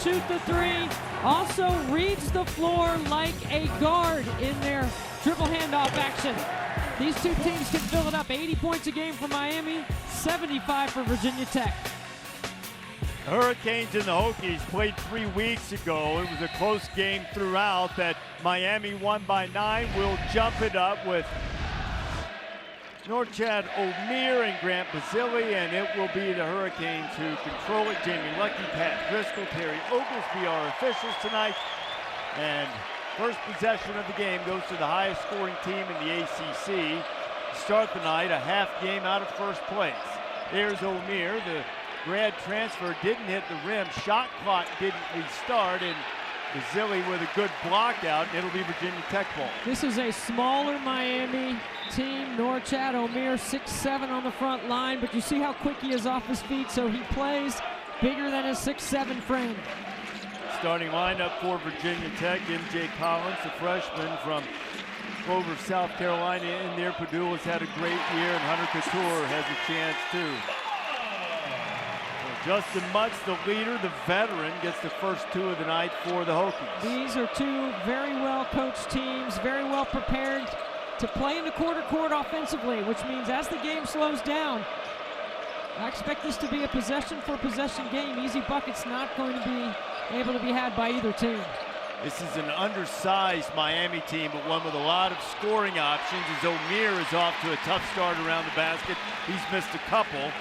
Shoot the three, also reads the floor like a guard in their dribble handoff action. These two teams can fill it up. 80 points a game for Miami, 75 for Virginia Tech. The Hurricanes and the Hokies played 3 weeks ago. It was a close game throughout that Miami won by 9. We'll jump it up with Norchad Omier and Grant Basili, and it will be the Hurricanes who control it. Jamie Lucky, Pat Driscoll, Terry Oglesby are officials tonight. And first possession of the game goes to the highest scoring team in the ACC. Start the night, a half game out of first place. There's Omier, the grad transfer, didn't hit the rim. Shot clock didn't restart, and Basili with a good block out, and it'll be Virginia Tech ball. This is a smaller Miami team. Norchad Omier 6'7" on the front line, but you see how quick he is off his feet, so he plays bigger than his 6'7" frame. Starting lineup for Virginia Tech, MJ Collins, the freshman from Clover, South Carolina, in there. Pedulla's had a great year, and Hunter Cattoor has a chance too. Justin Mutz, the leader, the veteran, gets the first 2 of the night for the Hokies. These are 2 very well-coached teams, very well prepared to play in the quarter court offensively, which means as the game slows down, I expect this to be a possession-for-possession game. Easy buckets not going to be able to be had by either team. This is an undersized Miami team, but one with a lot of scoring options, as Omier is off to a tough start around the basket. He's missed a couple.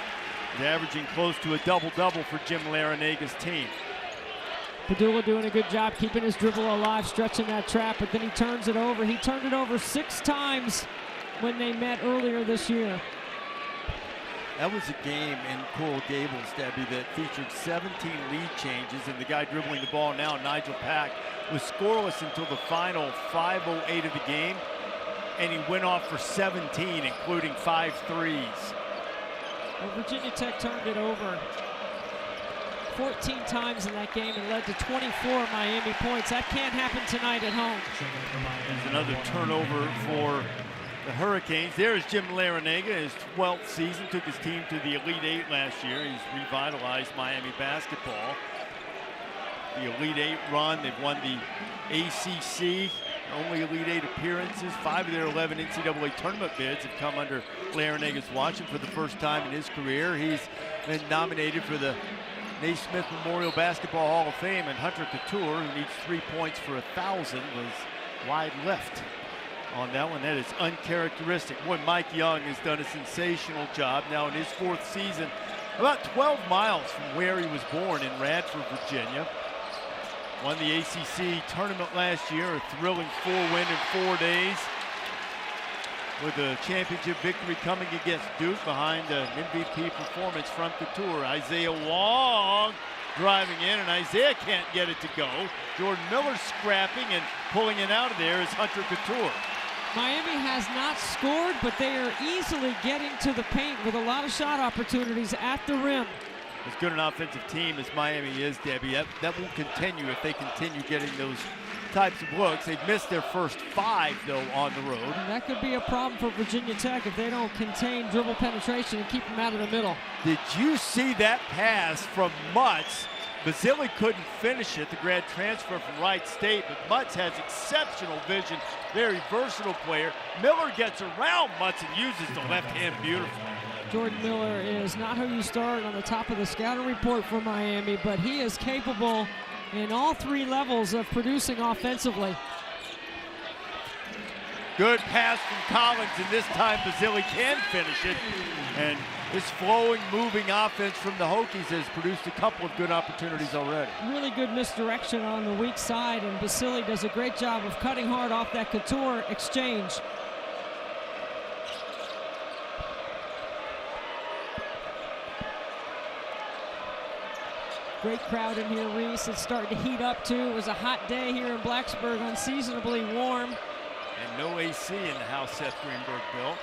He's averaging close to a double-double for Jim Larinaga's team. Pedulla doing a good job keeping his dribble alive, stretching that trap, but then he turns it over. He turned it over 6 times when they met earlier this year. That was a game in Coral Gables, Debbie, that featured 17 lead changes, and the guy dribbling the ball now, Nijel Pack, was scoreless until the final 5:08 of the game, and he went off for 17, including 5 threes. Well, Virginia Tech turned it over 14 times in that game and led to 24 Miami points. That can't happen tonight at home. There's another turnover for the Hurricanes. There's Jim Larinaga, his 12th season, took his team to the Elite 8 last year. He's revitalized Miami basketball. The Elite 8 run, they've won the ACC, only Elite 8 appearances. 5 of their 11 NCAA tournament bids have come under Larinaga's watch, and for the first time in his career, he's been nominated for the Naismith Memorial Basketball Hall of Fame, and Hunter Cattoor, who needs 3 points for 1,000, was wide left on that one. That is uncharacteristic. Boy, Mike Young has done a sensational job now in his 4th season, about 12 miles from where he was born in Radford, Virginia. Won the ACC tournament last year, a thrilling 4-win in 4 days, with a championship victory coming against Duke behind an MVP performance from Cattoor. Isaiah Wong driving in, and Isaiah can't get it to go. Jordan Miller scrapping and pulling it out of there is Hunter Cattoor. Miami has not scored, but they are easily getting to the paint with a lot of shot opportunities at the rim. As good an offensive team as Miami is, Debbie, that won't continue if they continue getting those types of looks. They've missed their first 5, though, on the road. And that could be a problem for Virginia Tech if they don't contain dribble penetration and keep them out of the middle. Did you see that pass from Mutz? Basili couldn't finish it, the grad transfer from Wright State, but Mutz has exceptional vision, very versatile player. Miller gets around Mutz and uses the left hand beautifully. Jordan Miller is not who you start on the top of the scouting report for Miami, but he is capable in all 3 levels of producing offensively. Good pass from Collins, and this time Basili can finish it. And this flowing, moving offense from the Hokies has produced a couple of good opportunities already. Really good misdirection on the weak side, and Basili does a great job of cutting hard off that Cattoor exchange. Great crowd in here, Reese. It's starting to heat up, too. It was a hot day here in Blacksburg, unseasonably warm. And no AC in the house Seth Greenberg built.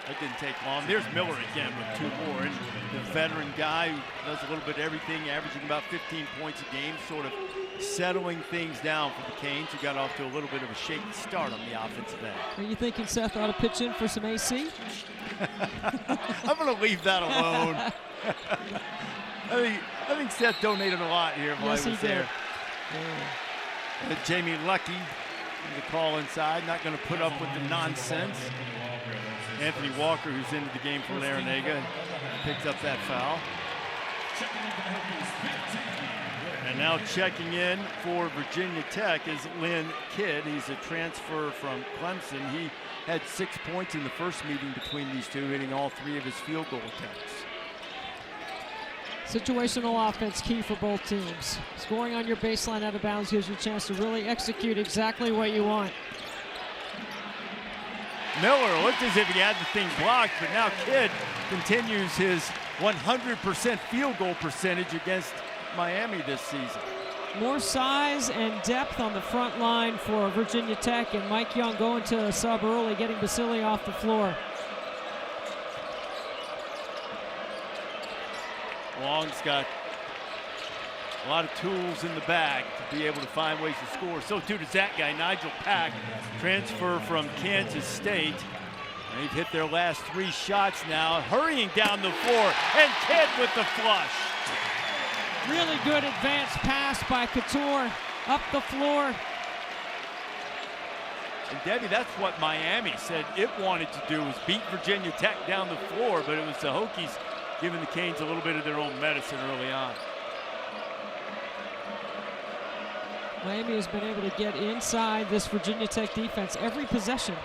That didn't take long. There's Miller again with 2 more. And the veteran guy who does a little bit of everything, averaging about 15 points a game, sort of settling things down for the Canes, who got off to a little bit of a shaky start on the offensive end. Are you thinking Seth ought to pitch in for some AC? I'm going to leave that alone. I I think Seth donated a lot here while Yes, he was he did. there. Jamie Lucky, the call inside, not going to put up with the nonsense. Anthony Walker, who's into the game for Larrañaga, picks up that foul. And now checking in for Virginia Tech is Lynn Kidd. He's a transfer from Clemson. He had 6 points in the first meeting between these two, hitting all 3 of his field goal attempts. Situational offense key for both teams. Scoring on your baseline out of bounds gives you a chance to really execute exactly what you want. Miller looked as if he had the thing blocked, but now Kidd continues his 100% field goal percentage against Miami this season. More size and depth on the front line for Virginia Tech, and Mike Young going to a sub early, getting Basile off the floor. Long's got a lot of tools in the bag to be able to find ways to score. So too does that guy, Nijel Pack, transfer from Kansas State. They've hit their last 3 shots now, hurrying down the floor, and Kidd with the flush. Really good advanced pass by Cattoor up the floor. And Debbie, that's what Miami said it wanted to do, was beat Virginia Tech down the floor, but it was the Hokies giving the Canes a little bit of their own medicine early on. Miami has been able to get inside this Virginia Tech defense every possession.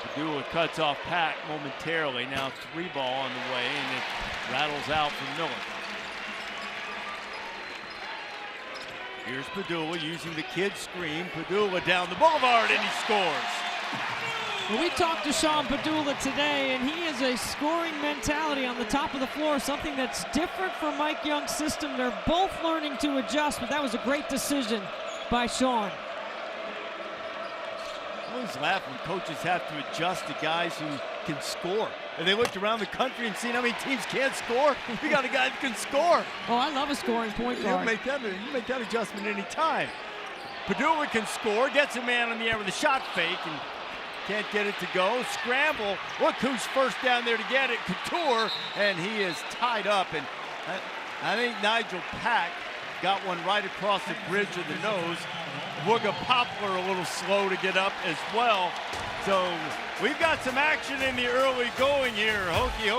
Pedulla cuts off Pack momentarily. Now 3 ball on the way, and it rattles out from Miller. Here's Pedulla using the kid screen. Pedulla down the boulevard, and he scores. Well, we talked to Sean Pedulla today, and he has a scoring mentality on the top of the floor, something that's different from Mike Young's system. They're both learning to adjust, but that was a great decision by Sean. I always laugh when coaches have to adjust to guys who can score. And they looked around the country and seen how many teams can't score. We got a guy that can score. Oh, I love a scoring point guard. You make that adjustment any time. Pedulla can score, gets a man in the air with a shot fake, and can't get it to go. Scramble. Look who's first down there to get it. Cattoor, and he is tied up. And I think Nijel Pack got one right across the bridge of the nose. Wooga Poplar a little slow to get up as well. So we've got some action in the early going here. Hokey.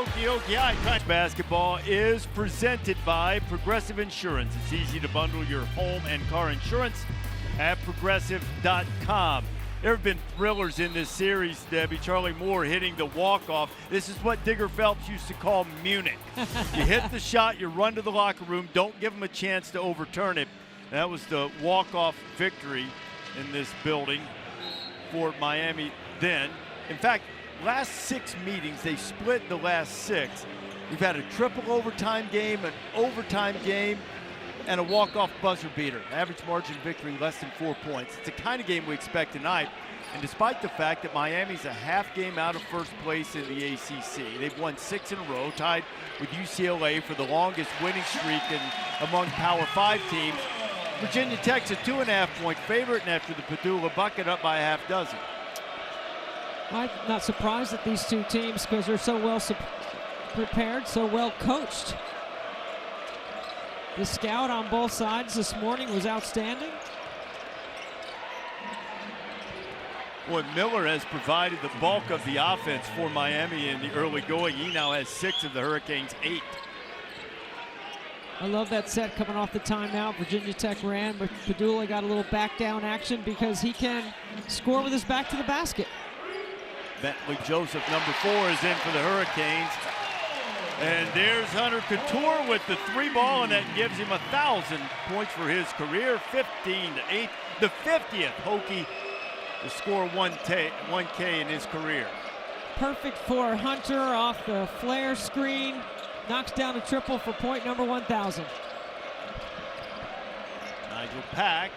Basketball is presented by Progressive Insurance. It's easy to bundle your home and car insurance at progressive.com. There have been thrillers in this series, Debbie. Charlie Moore hitting the walk-off. This is what Digger Phelps used to call Munich. You hit the shot, you run to the locker room, don't give them a chance to overturn it. That was the walk-off victory in this building for Miami then. In fact, last 6 meetings, they split the last 6. We've had a triple overtime game, an overtime game, and a walk-off buzzer beater. Average margin victory less than 4 points. It's the kind of game we expect tonight. And despite the fact that Miami's a half game out of first place in the ACC, they've won 6 in a row, tied with UCLA for the longest winning streak among Power 5 teams. Virginia Tech's a 2.5-point favorite, and after the Pedulla bucket, up by a half dozen. I'm not surprised at these two teams because they're so well prepared, so well coached. The scout on both sides this morning was outstanding. Well, Miller has provided the bulk of the offense for Miami in the early going. He now has 6 of the Hurricanes' 8. I love that set coming off the timeout. Virginia Tech ran, but Pedulla got a little back down action because he can score with his back to the basket. Bentley Joseph, number 4, is in for the Hurricanes. And there's Hunter Cattoor with the 3 ball, and that gives him 1,000 points for his career. 15-8, the 50th Hokie to score 1K in his career. Perfect for Hunter off the flare screen. Knocks down a triple for point number 1,000. Nijel Pack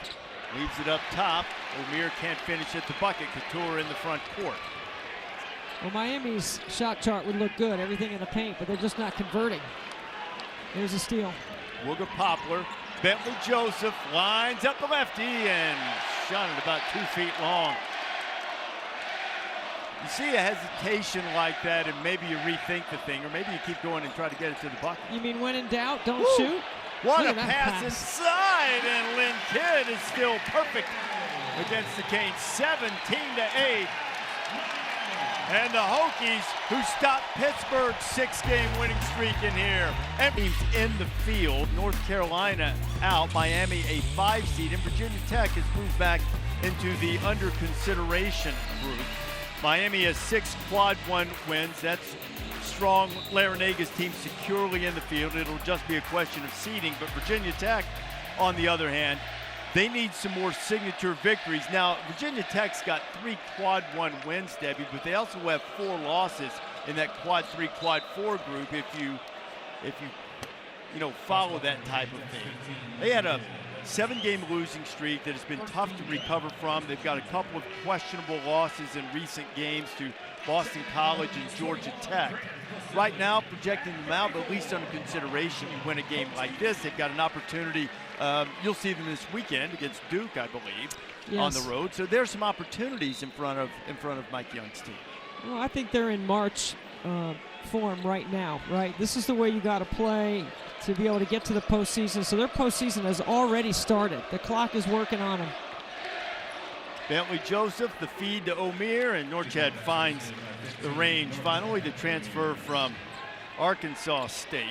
leaves it up top. Omier can't finish at the bucket. Cattoor in the front court. Well, Miami's shot chart would look good, everything in the paint, but they're just not converting. Here's a steal. Wooga Poplar, Bentley Joseph lines up the lefty and shot it about 2 feet long. You see a hesitation like that, and maybe you rethink the thing, or maybe you keep going and try to get it to the bucket. You mean when in doubt, don't shoot? What Look a at that pass inside, and Lynn Kidd is still perfect against the Canes, 17-8. And the Hokies, who stopped Pittsburgh's 6-game winning streak in here. And teams in the field, North Carolina out, Miami a 5 seed, and Virginia Tech has moved back into the under consideration group. Miami has 6 quad 1 wins. That's strong. Larenega's team securely in the field. It'll just be a question of seeding. But Virginia Tech, on the other hand, they need some more signature victories. Now, Virginia Tech's got 3 quad 1 wins, Debbie, but they also have 4 losses in that quad 3, quad 4 group. If you follow that type of thing, they had a 7-game losing streak that has been tough to recover from. They've got a couple of questionable losses in recent games to Boston College and Georgia Tech. Right now, projecting them out, but at least under consideration, you win a game like this, they've got an opportunity. You'll see them this weekend against Duke, I believe, on the road. So there's some opportunities in front of Mike Young's team. Well, I think they're in March form right now, right? This is the way you got to play to be able to get to the postseason. So their postseason has already started. The clock is working on them. Bentley Joseph, the feed to Omier, and Norchad finds the range. Finally, the transfer from Arkansas State.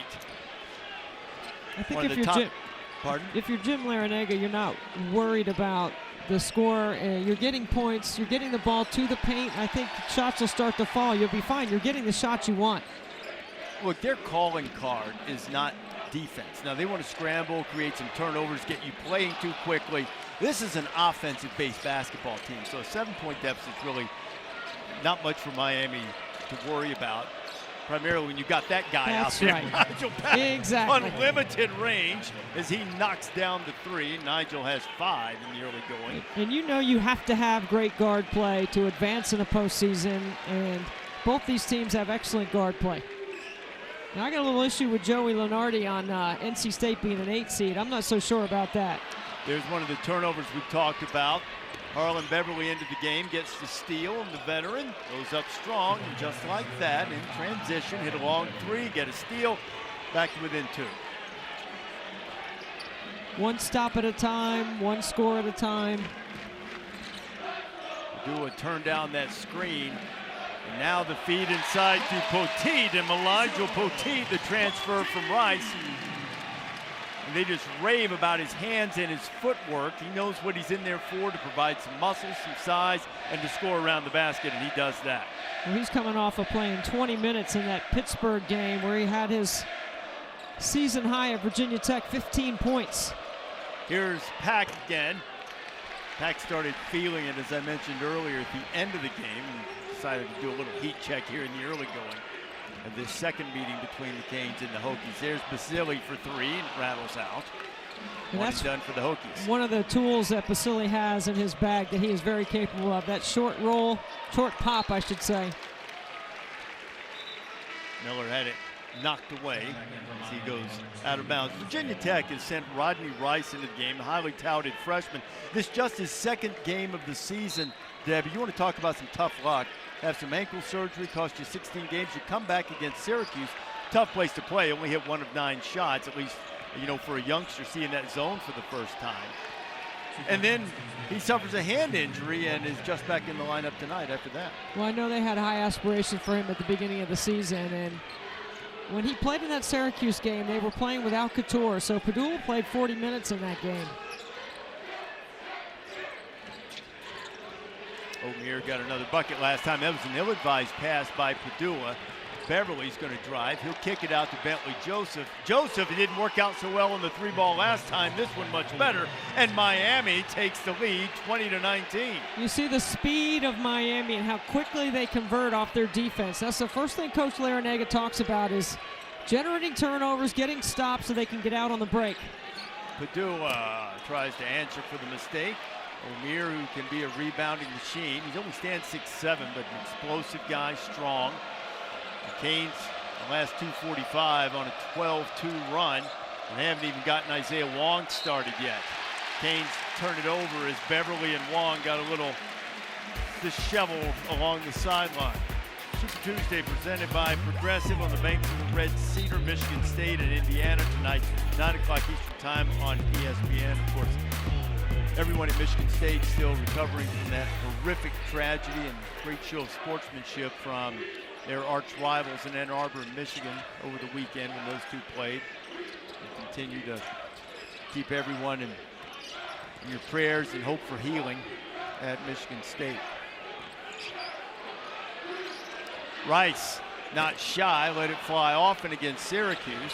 I think if you're Jim Larenega, you're not worried about the score. You're getting points. You're getting the ball to the paint. I think shots will start to fall. You'll be fine. You're getting the shots you want. Look, their calling card is not defense. Now, they want to scramble, create some turnovers, get you playing too quickly. This is an offensive-based basketball team, so a 7-point deficit is really not much for Miami to worry about, primarily when you got that guy out there. Right. Nijel Pack, exactly. unlimited range as he knocks down the 3. Nijel has 5 in the early going. And you know you have to have great guard play to advance in a postseason, and both these teams have excellent guard play. Now, I got a little issue with Joey Lenardi on NC State being an 8 seed. I'm not so sure about that. There's one of the turnovers we talked about. Harlan Beverly into the game, gets the steal, and the veteran goes up strong, and just like that, in transition, hit a long 3, get a steal, back to within 2. One stop at a time, one score at a time. Pedulla turned down that screen. And now the feed inside to Poteet, and Nijel Poteet, the transfer from Rice. And they just rave about his hands and his footwork. He knows what he's in there for, to provide some muscle, some size, and to score around the basket, and he does that. Well, he's coming off of playing 20 minutes in that Pittsburgh game where he had his season high at Virginia Tech, 15 points. Here's Pack again. Pack started feeling it, as I mentioned earlier, at the end of the game, and decided to do a little heat check here in the early going of this second meeting between the Canes and the Hokies. There's Basile for 3, and rattles out. And that's done for the Hokies. One of the tools that Basile has in his bag that he is very capable of, that short roll, short pop, I should say. Miller had it knocked away as he goes out of bounds. Virginia Tech has sent Rodney Rice into the game, the highly touted freshman. This just his 2nd game of the season. Debbie, you want to talk about some tough luck. Have some ankle surgery, cost you 16 games. You come back against Syracuse, tough place to play. Only hit 1 of 9 shots, at least, for a youngster seeing that zone for the first time. And then he suffers a hand injury and is just back in the lineup tonight after that. Well, I know they had high aspirations for him at the beginning of the season, and when he played in that Syracuse game, they were playing without Cattoor, so Pedulla played 40 minutes in that game. Omier got another bucket last time. That was an ill-advised pass by Pedulla. Beverly's going to drive. He'll kick it out to Bentley Joseph. Joseph, it didn't work out so well on the 3-ball last time. This one much better. And Miami takes the lead, 20-19. You see the speed of Miami and how quickly they convert off their defense. That's the first thing Coach Larenega talks about, is generating turnovers, getting stops so they can get out on the break. Pedulla tries to answer for the mistake. Omier, who can be a rebounding machine. He only stands 6'7", but an explosive guy, strong. The Canes, the last 2:45 on a 12-2 run, and they haven't even gotten Isaiah Wong started yet. Canes turn it over as Beverly and Wong got a little disheveled along the sideline. Super Tuesday presented by Progressive on the banks of the Red Cedar, Michigan State and Indiana tonight, 9 o'clock Eastern time on ESPN. Of course, everyone at Michigan State still recovering from that horrific tragedy, and great show of sportsmanship from their arch rivals in Ann Arbor, Michigan over the weekend when those two played. And continue to keep everyone in your prayers and hope for healing at Michigan State. Rice, not shy, let it fly often against Syracuse.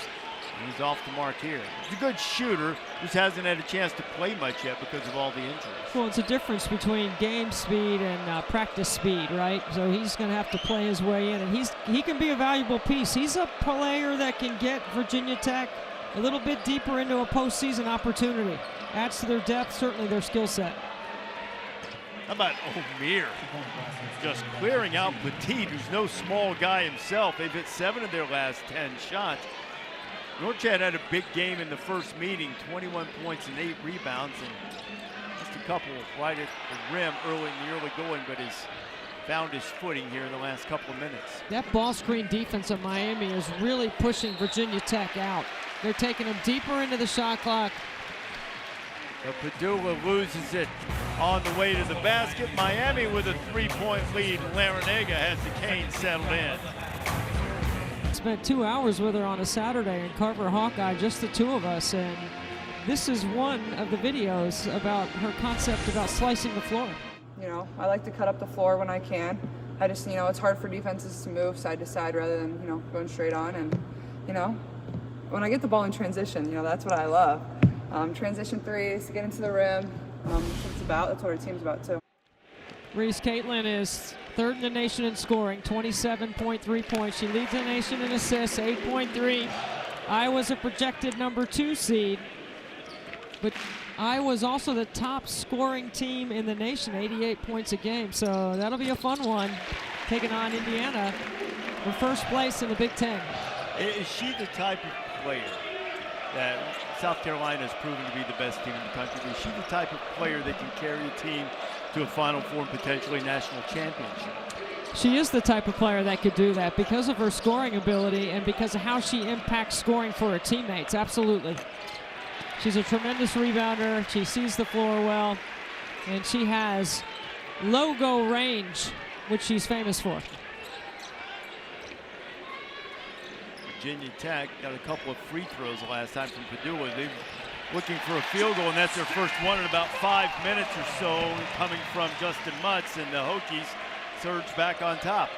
He's off the mark here. He's a good shooter, just hasn't had a chance to play much yet because of all the injuries. Well, it's a difference between game speed and practice speed, right? So he's going to have to play his way in, and he can be a valuable piece. He's a player that can get Virginia Tech a little bit deeper into a postseason opportunity. Adds to their depth, certainly their skill set. How about Omier? Just clearing out Petit, who's no small guy himself. They've hit 7 of their last 10 shots. Norchad had a big game in the first meeting, 21 points and 8 rebounds, and just a couple right at the rim early in the early going, but has found his footing here in the last couple of minutes. That ball screen defense of Miami is really pushing Virginia Tech out. They're taking them deeper into the shot clock. But Pedulla loses it on the way to the basket. Miami with a 3-point lead. Larrañaga has the cane settled in. Spent 2 hours with her on a Saturday in Carver Hawkeye, just the two of us, and this is one of the videos about her concept about slicing the floor. You know, I like to cut up the floor when I can. I just, you know, it's hard for defenses to move side to side rather than, you know, going straight on. And, you know, when I get the ball in transition, you know, that's what I love. Transition threes, get into the rim. That's what our team's about too. Reese Caitlin is third in the nation in scoring, 27.3 points. She leads the nation in assists, 8.3. Iowa's a projected number 2 seed, but Iowa's also the top scoring team in the nation, 88 points a game. So that'll be a fun one, taking on Indiana for first place in the Big Ten. Is she the type of player that South Carolina has proven to be the best team in the country? Is she the type of player that can carry a team to a Final Four and potentially national championship? She is the type of player that could do that because of her scoring ability and because of how she impacts scoring for her teammates. Absolutely. She's a tremendous rebounder. She sees the floor well, and she has logo range, which she's famous for. Virginia Tech got a couple of free throws the last time from Pedulla. They're looking for a field goal, and that's their first one in about 5 minutes or so, coming from Justin Mutz, and the Hokies surge back on top.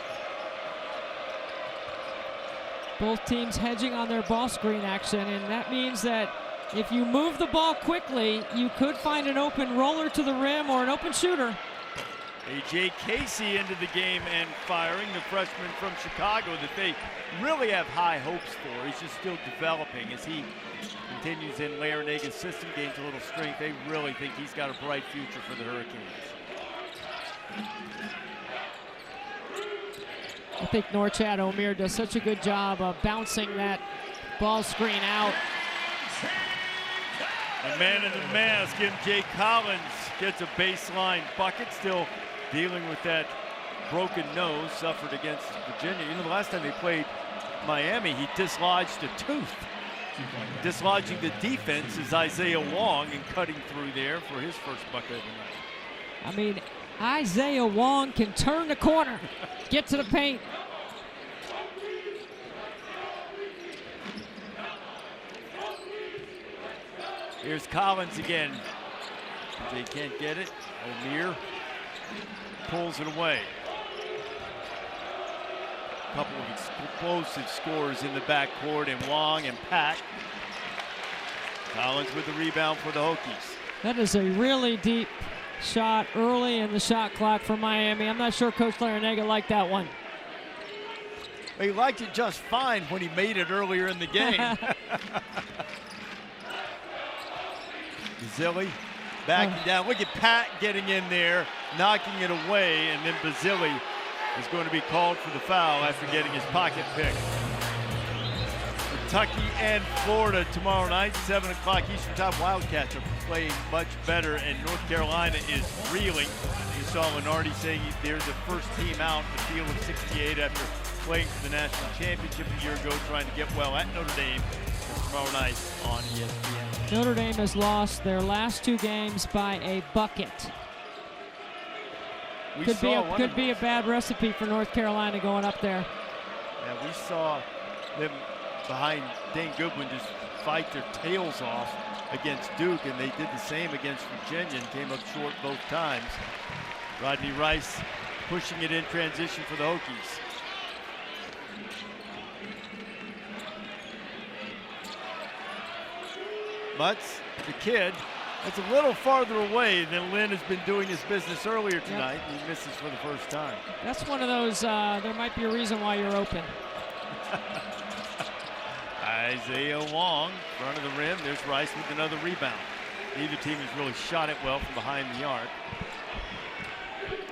Both teams hedging on their ball screen action, and that means that if you move the ball quickly, you could find an open roller to the rim or an open shooter. A.J. Casey into the game and firing, the freshman from Chicago that they really have high hopes for. He's just still developing as he continues in Larrañaga's system, gains a little strength. They really think he's got a bright future for the Hurricanes. I think Norchad Omier does such a good job of bouncing that ball screen out. The man in the mask, M.J. Collins, gets a baseline bucket, still dealing with that broken nose suffered against Virginia. You know, the last time they played Miami, he dislodged a tooth. Dislodging the defense is Isaiah Wong and cutting through there for his first bucket of the night. I mean, Isaiah Wong can turn the corner, get to the paint. Here's Collins again. They can't get it. Omier pulls it away. A couple of explosive scores in the backcourt, and Wong and Pack. Collins with the rebound for the Hokies. That is a really deep shot early in the shot clock for Miami. I'm not sure Coach Larrañaga liked that one. He liked it just fine when he made it earlier in the game. Basile backing down. Look at Pat getting in there, knocking it away, and then Basile is going to be called for the foul after getting his pocket picked. Kentucky and Florida tomorrow night, 7 o'clock Eastern Time. Wildcats are playing much better, and North Carolina is reeling. You saw Lenardi saying they're the first team out in the field of 68 after playing for the national championship a year ago, trying to get well at Notre Dame. Tomorrow night on ESPN. Notre Dame has lost their last 2 games by a bucket. Could be a bad recipe for North Carolina going up there. Yeah, we saw them behind Dane Goodwin just fight their tails off against Duke, and they did the same against Virginia and came up short both times. Rodney Rice pushing it in transition for the Hokies. Mutz, the kid, that's a little farther away than Lynn has been doing his business earlier tonight. Yep. He misses for the first time. That's one of those, there might be a reason why you're open. Isaiah Wong, front of the rim. There's Rice with another rebound. Neither team has really shot it well from behind the arc.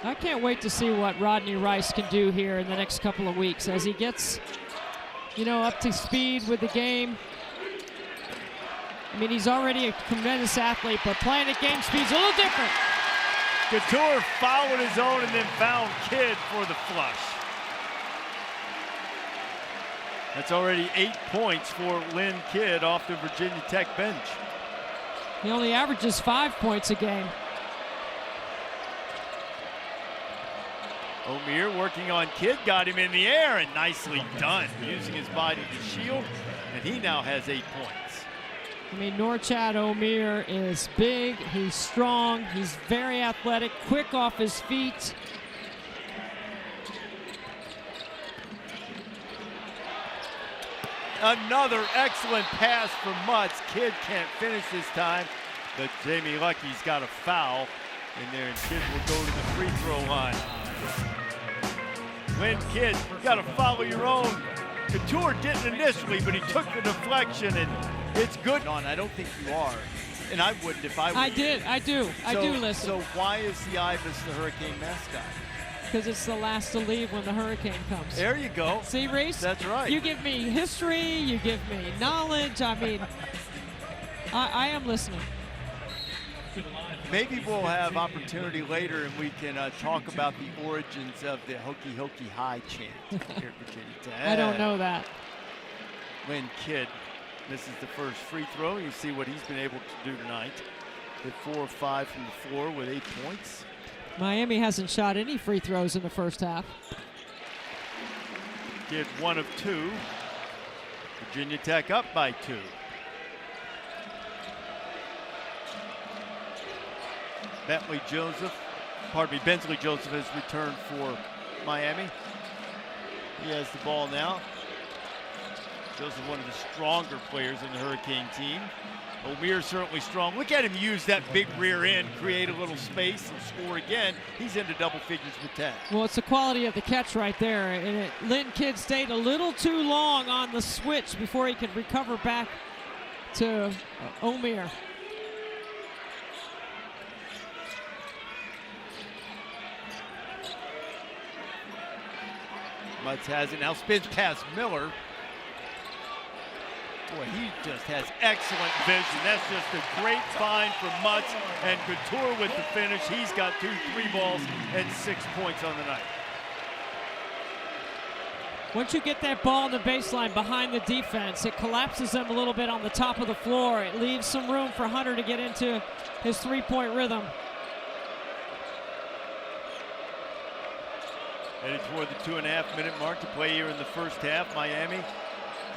I can't wait to see what Rodney Rice can do here in the next couple of weeks as he gets, up to speed with the game. I mean, he's already a tremendous athlete, but playing at game speed's a little different. Cattoor fouled his own and then found Kidd for the flush. That's already 8 points for Lynn Kidd off the Virginia Tech bench. He only averages 5 points a game. Omier working on Kidd, got him in the air, and nicely done, using his body to shield, and he now has 8 points. I mean, Norchad Omier is big, he's strong, he's very athletic, quick off his feet. Another excellent pass from Mutz. Kidd can't finish this time, but Jamie Lucky's got a foul in there, and Kidd will go to the free throw line. Lynn Kidd, you got to follow your own. Cattoor didn't initially, but he took the deflection, and it's good. I don't think you are, and I wouldn't if I were. I do listen. So why is the Ibis the Hurricane mascot? Because it's the last to leave when the hurricane comes. There you go. See, Reese? That's right. You give me history, you give me knowledge. I mean, I am listening. Maybe we'll have opportunity later and we can talk about the origins of the Hokey Hokey High chant here at Virginia Tech. I don't know that. Lynn Kidd misses the first free throw. You see what he's been able to do tonight. Hit 4 of 5 from the floor with 8 points. Miami hasn't shot any free throws in the first half. Kidd 1 of 2. Virginia Tech up by 2. Bentley Joseph has returned for Miami. He has the ball now. Joseph, one of the stronger players in the Hurricane team. Omier certainly strong. Look at him use that big rear end, create a little space, and score again. He's into double figures with 10. Well, it's the quality of the catch right there. And Lynn Kidd stayed a little too long on the switch before he could recover back to Omier. Mutz has it now, spins past Miller. Boy, he just has excellent vision. That's just a great find from Mutz, and Cattoor with the finish. He's got 2 3 balls and 6 points on the night. Once you get that ball in the baseline behind the defense, it collapses them a little bit on the top of the floor. It leaves some room for Hunter to get into his 3-point rhythm. Headed toward the 2.5-minute mark to play here in the first half. Miami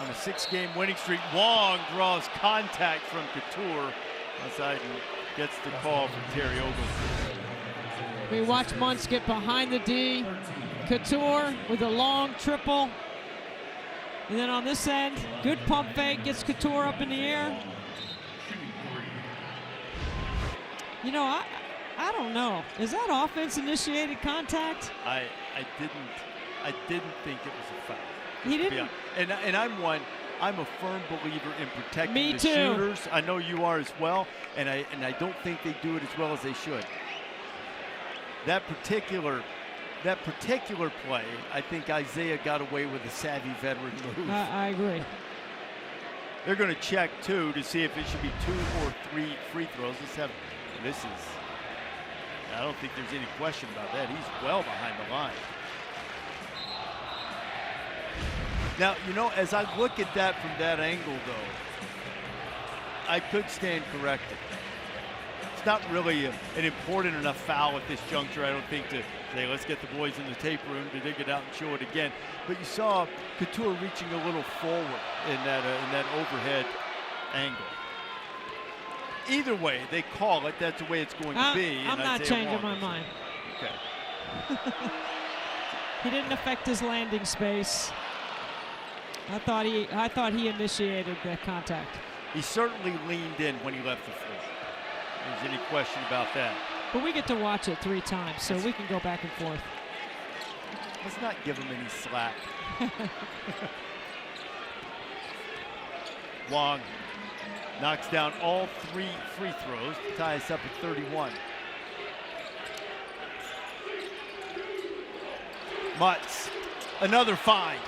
on a 6-game winning streak. Wong draws contact from Cattoor outside and gets the call from Terry Ogletree. We watch Muntz get behind the D. Cattoor with a long triple. And then on this end, good pump fake, gets Cattoor up in the air. You know, I don't know. Is that offense-initiated contact? I didn't think it was a foul. He didn't? And I'm a firm believer in protecting Me the too. shooters. I know you are as well, and I don't think they do it as well as they should. That particular play, I think Isaiah got away with a savvy veteran move. I agree. They're going to check too to see if it should be 2 or 3 free throws. I don't think there's any question about that. He's well behind the line. Now, you know, as I look at that from that angle, though, I could stand corrected. It's not really an important enough foul at this juncture, I don't think, to say, let's get the boys in the tape room to dig it out and show it again. But you saw Cattoor reaching a little forward in that overhead angle. Either way, they call it. That's the way it's going to be. I'm not changing my mind. Okay. He didn't affect his landing space. I thought he initiated that contact. He certainly leaned in when he left the floor. There's any question about that. But we get to watch it 3 times, so we can go back and forth. Let's not give him any slack. Wong knocks down all 3 free throws to tie us up at 31. Mutz, another find.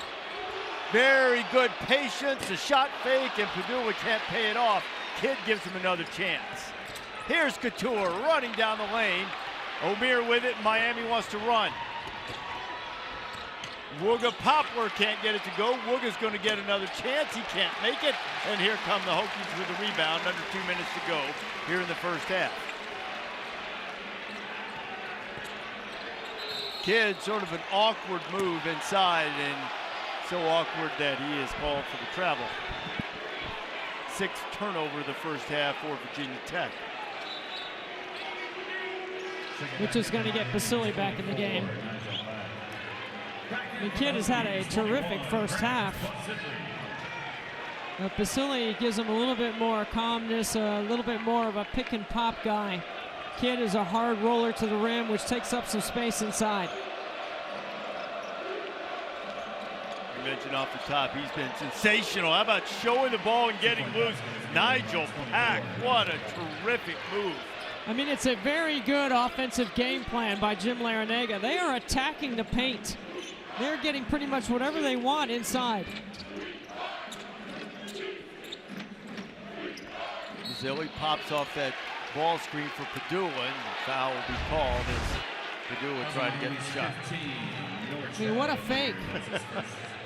Very good patience, a shot fake, and Pedulla can't pay it off. Kidd gives him another chance. Here's Cattoor running down the lane. Omier with it, Miami wants to run. Wooga Poplar can't get it to go. Wooga's going to get another chance. He can't make it. And here come the Hokies with the rebound. Under 2 minutes to go here in the first half. Kidd, sort of an awkward move inside, and so awkward that he is called for the travel. 6th turnover the first half for Virginia Tech. Which is going to get Pedulla back in the game. The Kidd has had a terrific first half. Pedulla gives him a little bit more calmness, a little bit more of a pick and pop guy. Kidd is a hard roller to the rim, which takes up some space inside. You mentioned off the top, he's been sensational. How about showing the ball and getting loose? Nijel Pack, what a terrific move. I mean, it's a very good offensive game plan by Jim Larrañaga. They are attacking the paint. They're getting pretty much whatever they want inside. Zilli pops off that ball screen for Pedulla, and the foul will be called as Pedulla trying to get the shot. I mean, what a fake.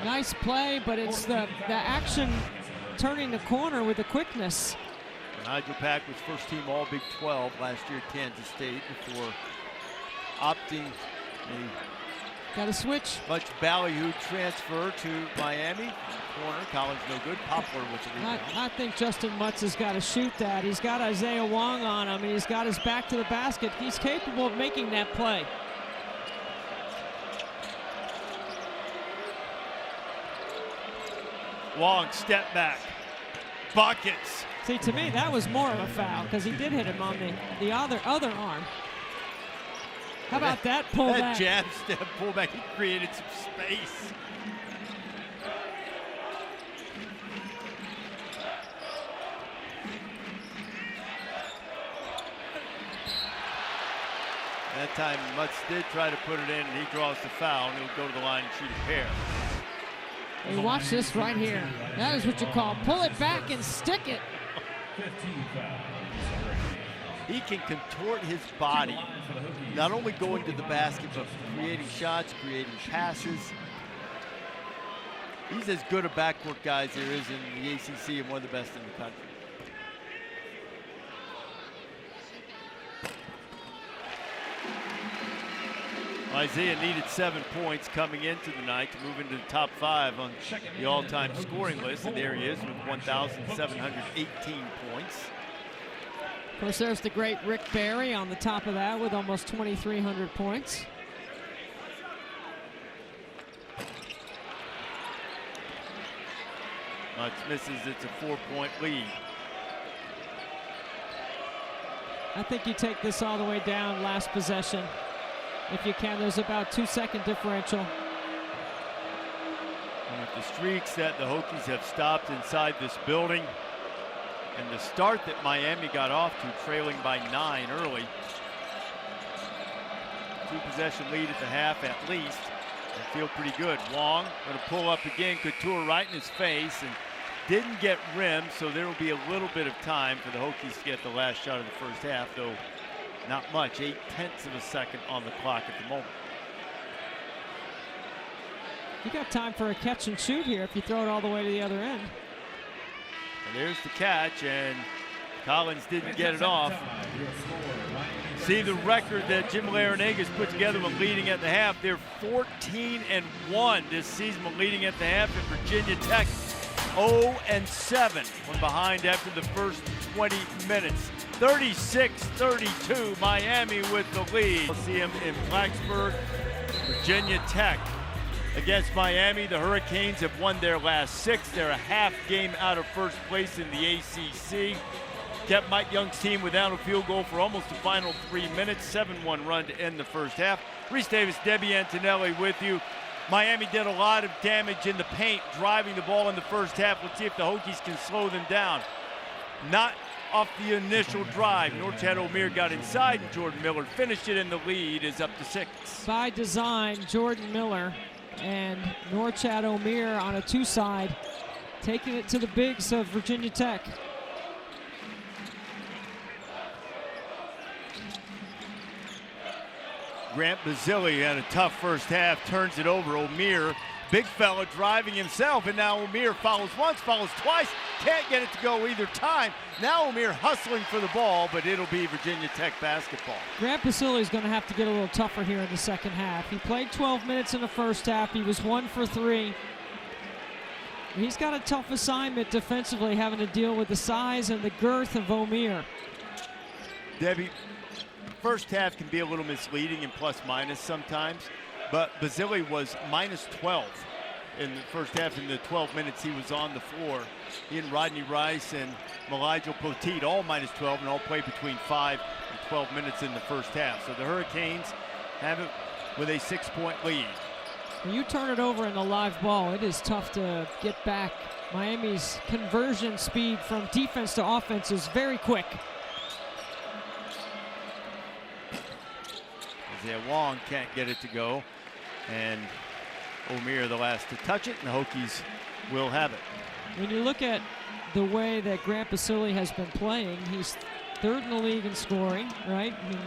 Nice play, but it's the action turning the corner with the quickness. Nijel Pack was first team All Big 12 last year at Kansas State before opting a got to switch. much ballyhooed transfer to Miami. Corner, college no good. Poplar with the rebound. I think Justin Mutz has got to shoot that. He's got Isaiah Wong on him, and he's got his back to the basket. He's capable of making that play. Wong step back. Buckets. See, to me, that was more of a foul because he did hit him on the other arm. How about that pullback? That jab step pullback, he created some space. That time, Mutz did try to put it in, and he draws the foul, and he'll go to the line and shoot a pair. Hey, watch this right here. That is what you call pull it back and stick it. He can contort his body, not only going to the basket, but creating shots, creating passes. He's as good a backcourt guy as there is in the ACC and one of the best in the country. Isaiah needed 7 points coming into the night to move into the top 5 on the all-time scoring list, and there he is with 1,718 points. Of course, there's the great Rick Barry on the top of that with almost 2,300 points. Mutz misses, it's a 4-point lead. I think you take this all the way down last possession. If you can, there's about 2-second differential. And with the streaks that the Hokies have stopped inside this building, and the start that Miami got off to, trailing by 9 early. 2-possession lead at the half at least. They feel pretty good. Wong going to pull up again. Cattoor right in his face, and didn't get rimmed, so there will be a little bit of time for the Hokies to get the last shot of the first half, though not much, 0.8 of a second on the clock at the moment. You got time for a catch and shoot here if you throw it all the way to the other end. And there's the catch, and Collins didn't get it off. See the record that Jim Larrañaga's put together when leading at the half. They're 14-1 this season when leading at the half, and Virginia Tech 0-7 when behind after the first 20 minutes. 36-32, Miami with the lead. We'll see them in Blacksburg. Virginia Tech against Miami. The Hurricanes have won their last 6. They're a half game out of first place in the ACC. Kept Mike Young's team without a field goal for almost the final 3 minutes. 7-1 run to end the first half. Reese Davis, Debbie Antonelli with you. Miami did a lot of damage in the paint, driving the ball in the first half. Let's see if the Hokies can slow them down. Not off the initial drive. Norchad Omier got inside, and Jordan Miller finished it, and the lead is up to 6. By design, Jordan Miller and Norchad Omier on a 2-side, taking it to the bigs of Virginia Tech. Grant Basile had a tough first half, turns it over. Omier, big fella driving himself, and now Omier follows once, follows twice, can't get it to go either time. Now Omier hustling for the ball, but it'll be Virginia Tech basketball. Grant Basile is going to have to get a little tougher here in the second half. He played 12 minutes in the first half. He was 1 for 3. He's got a tough assignment defensively, having to deal with the size and the girth of Omier. Debbie, first half can be a little misleading and plus minus sometimes, but Basile was minus 12 in the first half. In the 12 minutes he was on the floor. He and Rodney Rice and Maligel Poteet all minus 12 and all played between 5 and 12 minutes in the first half. So the Hurricanes have it with a 6-point lead. When you turn it over in the live ball, it is tough to get back. Miami's conversion speed from defense to offense is very quick. Isaiah Wong can't get it to go, and Omier the last to touch it, and the Hokies will have it. When you look at the way that Grant Basile has been playing, he's 3rd in the league in scoring, right? I mean,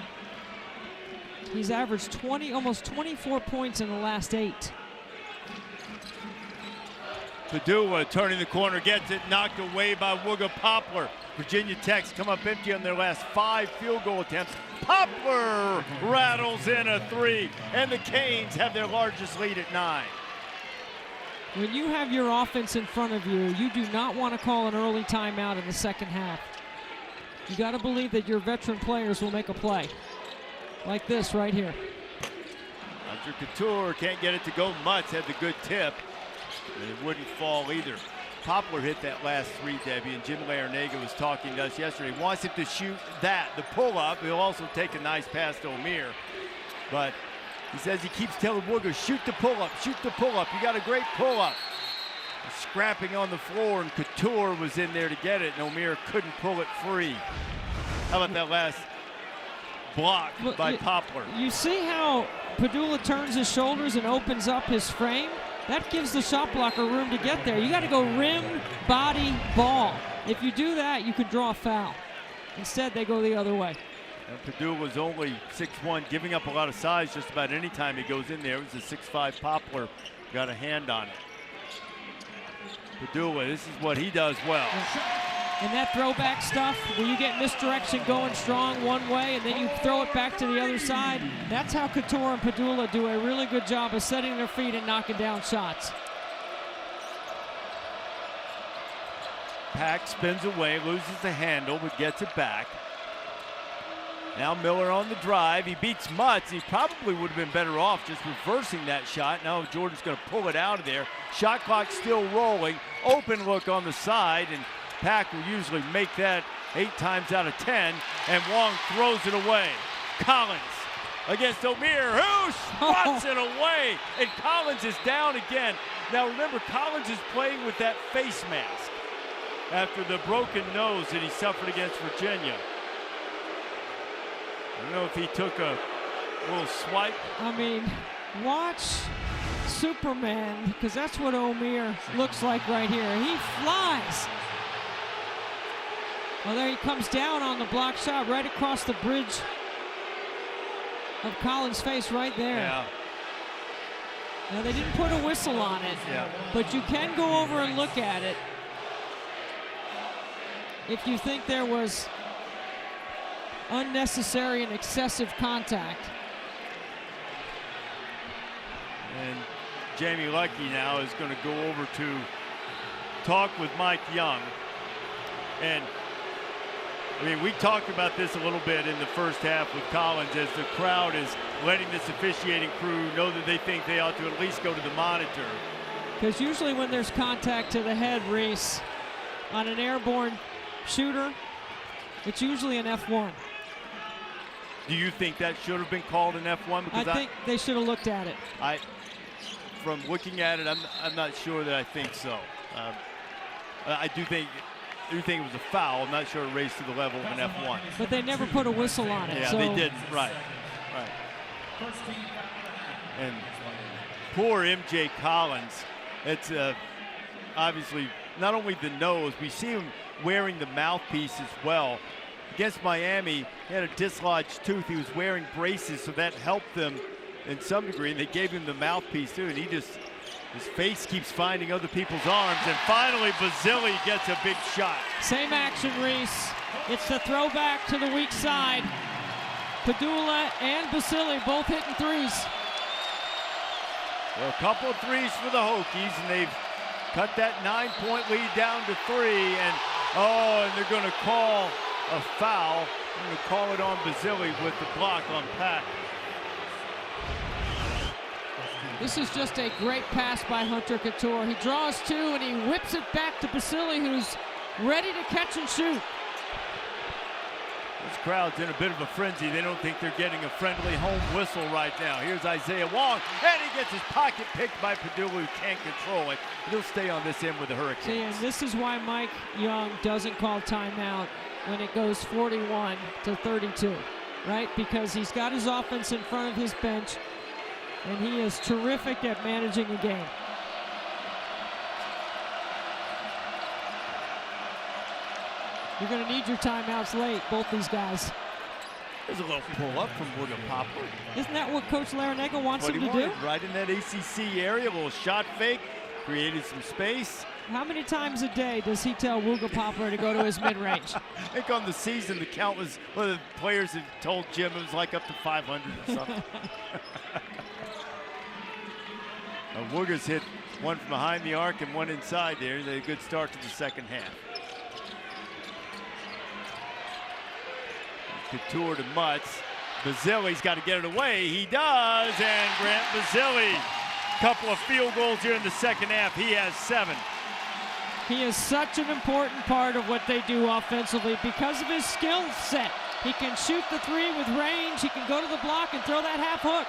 he's averaged almost 24 points in the last 8. Pedulla turning the corner, gets it knocked away by Wooga Poplar. Virginia Tech's come up empty on their last 5 field goal attempts. Poplar rattles in a 3, and the Canes have their largest lead at 9. When you have your offense in front of you, you do not want to call an early timeout in the second half. You got to believe that your veteran players will make a play. Like this right here. Hunter Cattoor can't get it to go much, had the good tip, and it wouldn't fall either. Poplar hit that last 3, Debbie, and Jim Larrañaga was talking to us yesterday. He wants him to shoot that, the pull-up. He'll also take a nice pass to Omier. But he says he keeps telling Wooga, shoot the pull-up, shoot the pull-up. You got a great pull-up. Scrapping on the floor, and Cattoor was in there to get it, and Omier couldn't pull it free. How about that last block by Poplar? You see how Pedulla turns his shoulders and opens up his frame? That gives the shot blocker room to get there. You got to go rim, body, ball. If you do that, you can draw a foul. Instead, they go the other way. And Pedulla was only 6'1", giving up a lot of size just about any time he goes in there. It was a 6'5" Poplar, got a hand on it. Pedulla, this is what he does well. And that throwback stuff, where you get misdirection going strong one way and then you throw it back to the other side, that's how Cattoor and Pedulla do a really good job of setting their feet and knocking down shots. Pack spins away, loses the handle, but gets it back. Now Miller on the drive. He beats Mutz. He probably would have been better off just reversing that shot. Now Jordan's going to pull it out of there. Shot clock still rolling. Open look on the side, and Pack will usually make that 8 times out of 10, and Wong throws it away. Collins against Omier, who swats it away, and Collins is down again. Now remember, Collins is playing with that face mask after the broken nose that he suffered against Virginia. I don't know if he took a little swipe. I mean, watch Superman, because that's what Omier looks like right here. He flies. Well, there he comes down on the block shot right across the bridge of Collins' face right there. Yeah. Now, they didn't put a whistle on it, but you can go over and look at it if you think there was unnecessary and excessive contact. And Jamie Lucky now is going to go over to talk with Mike Young. And I mean, we talked about this a little bit in the first half with Collins, as the crowd is letting this officiating crew know that they think they ought to at least go to the monitor. Because usually when there's contact to the head, Reese, on an airborne shooter, it's usually an F1. Do you think that should have been called an F1? Because I think they should have looked at it. From looking at it, I'm not sure that I think so. I do think it was a foul. I'm not sure it raised to the level of an F1. But they never put a whistle on it. Yeah, so they didn't. Right. And poor MJ Collins. It's obviously not only the nose. We see him wearing the mouthpiece as well. Against Miami, he had a dislodged tooth. He was wearing braces, so that helped them in some degree. And they gave him the mouthpiece too, and his face keeps finding other people's arms. And finally, Basile gets a big shot. Same action, Reese. It's the throwback to the weak side. Pedulla and Basile both hitting threes. Well, a couple of threes for the Hokies, and they've cut that 9-point lead down to 3. And they're going to call a foul. They're going to call it on Basile with the block on Pack. This is just a great pass by Hunter Cattoor. He draws two and he whips it back to Basile, who's ready to catch and shoot. This crowd's in a bit of a frenzy. They don't think they're getting a friendly home whistle right now. Here's Isaiah Wong, and he gets his pocket picked by Pedulla, who can't control it. He'll stay on this end with the Hurricanes. See, and this is why Mike Young doesn't call timeout when it goes 41 to 32, right? Because he's got his offense in front of his bench, and he is terrific at managing a game. You're going to need your timeouts late, both these guys. There's a little pull-up from Wooga Poplar. Isn't that what Coach Larinaga wants him to do? Right in that ACC area, a little shot fake, created some space. How many times a day does he tell Wooga Poplar to go to his mid-range? I think on the season, the count was, one of the players had told Jim it was like up to 500 or something. Wooga's hit one from behind the arc and one inside there. A good start to the second half. Cattoor to Mutz. Basile's got to get it away. He does, and Grant Basile. Couple of field goals here in the second half. He has 7. He is such an important part of what they do offensively because of his skill set. He can shoot the three with range. He can go to the block and throw that half hook.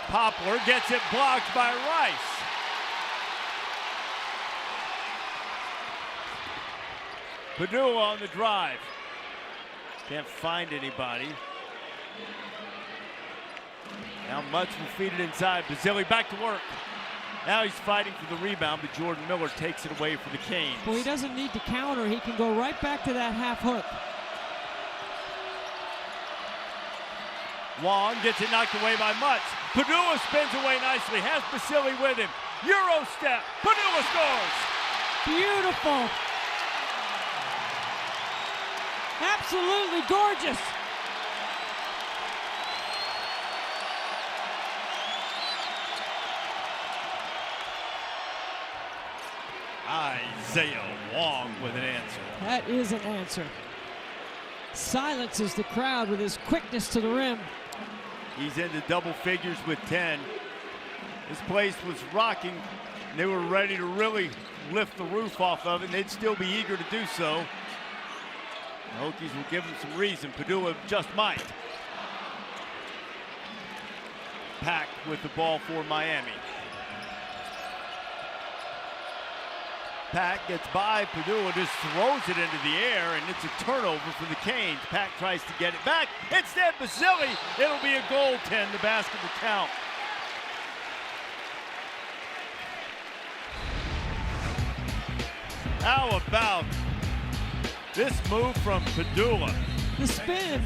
Poplar gets it blocked by Rice. Pedulla on the drive. Can't find anybody. Now Mutz will feed it inside. Basile back to work. Now he's fighting for the rebound, but Jordan Miller takes it away for the Canes. Well, he doesn't need to counter. He can go right back to that half hook. Wong gets it knocked away by Mutz. Pedulla spins away nicely, has Basile with him. Euro step, Pedulla scores. Beautiful. Absolutely gorgeous. Isaiah Wong with an answer. That is an answer. Silences the crowd with his quickness to the rim. He's into double figures with 10. This place was rocking. They were ready to really lift the roof off of it, and they'd still be eager to do so. The Hokies will give them some reason. Pedulla just might. Pack with the ball for Miami. Pack gets by Pedulla, just throws it into the air, and it's a turnover for the Canes. Pack tries to get it back. Instead, Basile, it'll be a goaltend. The basket will count. How about this move from Pedulla? The spin,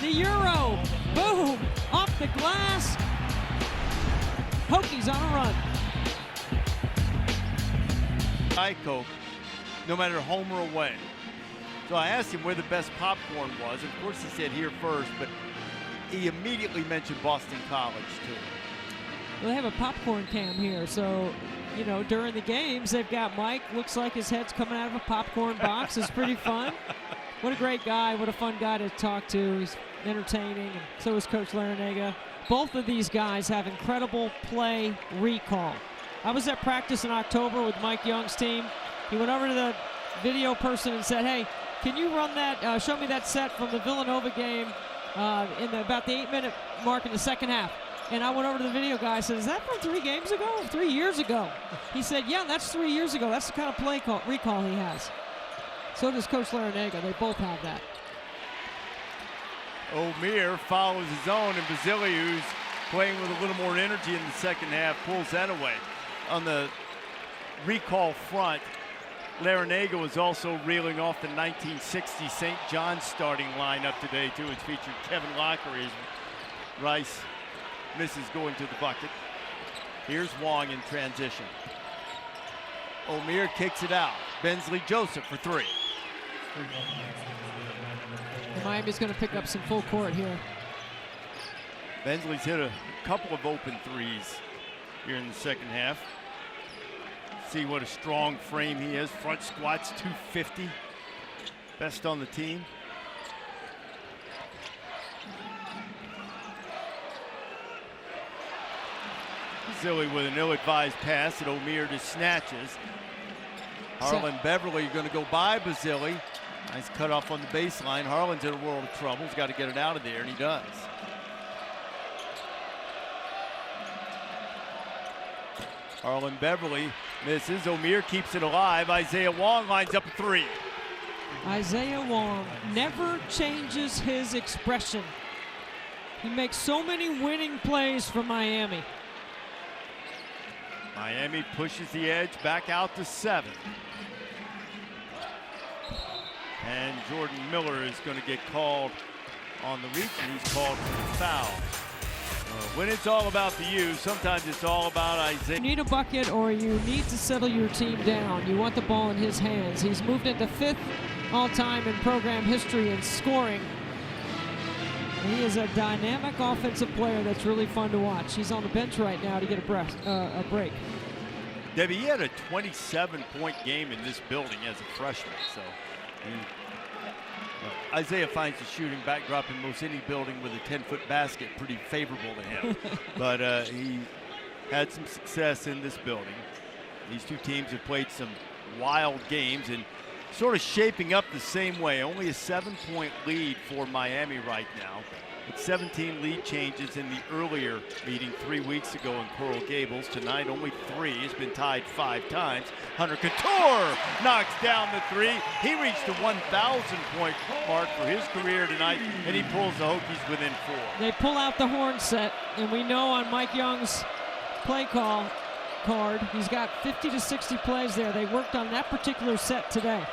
the Euro, boom, off the glass. Hokies on a run. Coke, no matter home or away. So I asked him where the best popcorn was. Of course, he said here first, but he immediately mentioned Boston College too. Well, they have a popcorn cam here, so you know during the games they've got Mike. Looks like his head's coming out of a popcorn box. It's pretty fun. What a great guy! What a fun guy to talk to. He's entertaining, and so is Coach Larrañaga. Both of these guys have incredible play recall. I was at practice in October with Mike Young's team. He went over to the video person and said, hey, can you run that, show me that set from the Villanova game about the 8-minute mark in the second half. And I went over to the video guy and said, is that from 3 games ago? 3 years ago. He said, yeah, that's 3 years ago. That's the kind of play recall he has. So does Coach Larrañaga. They both have that. Omier follows his own, and Basile, who's playing with a little more energy in the second half, pulls that away. On the recall front, Larrañaga was also reeling off the 1960 St. John's starting lineup today, too. It's featured Kevin Lockery as Rice misses going to the bucket. Here's Wong in transition. Omier kicks it out. Bensley Joseph for 3. And Miami's going to pick up some full court here. Bensley's hit a couple of open threes here in the second half. See what a strong frame he is. Front squats 250. Best on the team. Basile with an ill-advised pass that Omier just snatches. Harlan Beverly going to go by Basile. Nice cutoff on the baseline. Harlan's in a world of trouble. He's got to get it out of there, and he does. Harlan Beverly misses. Omier keeps it alive. Isaiah Wong lines up a 3. Isaiah Wong never changes his expression. He makes so many winning plays for Miami. Miami pushes the edge back out to 7. And Jordan Miller is going to get called on the reach, and he's called for the foul. When it's all about the U, sometimes it's all about Isaiah. You need a bucket or you need to settle your team down. You want the ball in his hands. He's moved into 5th all-time in program history in scoring. He is a dynamic offensive player that's really fun to watch. He's on the bench right now to get a break. Debbie, he had a 27-point game in this building as a freshman, so Isaiah finds the shooting backdrop in most any building with a 10-foot basket pretty favorable to him. But he had some success in this building. These two teams have played some wild games and sort of shaping up the same way. Only a 7-point lead for Miami right now. With 17 lead changes in the earlier meeting 3 weeks ago in Coral Gables. Tonight, only 3. It's been tied 5 times. Hunter Cattoor knocks down the 3. He reached the 1,000-point mark for his career tonight, and he pulls the Hokies within 4. They pull out the horn set, and we know on Mike Young's play call card, he's got 50 to 60 plays there. They worked on that particular set today.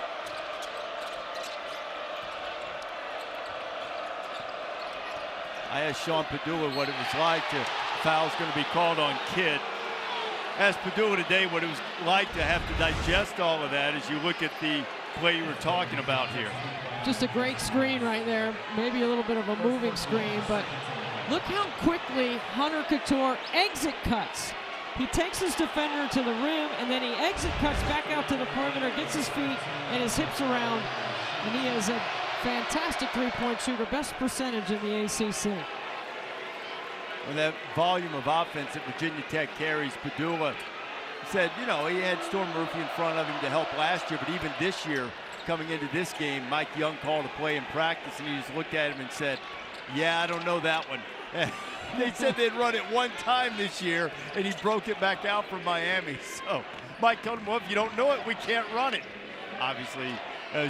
I asked Sean Pedulla what it was like to, foul's going to be called on Kidd. Asked Pedulla today what it was like to have to digest all of that as you look at the play you were talking about here. Just a great screen right there. Maybe a little bit of a moving screen, but look how quickly Hunter Cattoor exit cuts. He takes his defender to the rim, and then he exit cuts back out to the perimeter, gets his feet and his hips around, and he is a fantastic three-point shooter, best percentage in the ACC. With that volume of offense that Virginia Tech carries, Pedulla said, you know, he had Storm Murphy in front of him to help last year, but even this year, coming into this game, Mike Young called a play in practice, and he just looked at him and said, yeah, I don't know that one. They said they'd run it one time this year, and he broke it back out for Miami. So Mike told him, well, if you don't know it, we can't run it. Obviously,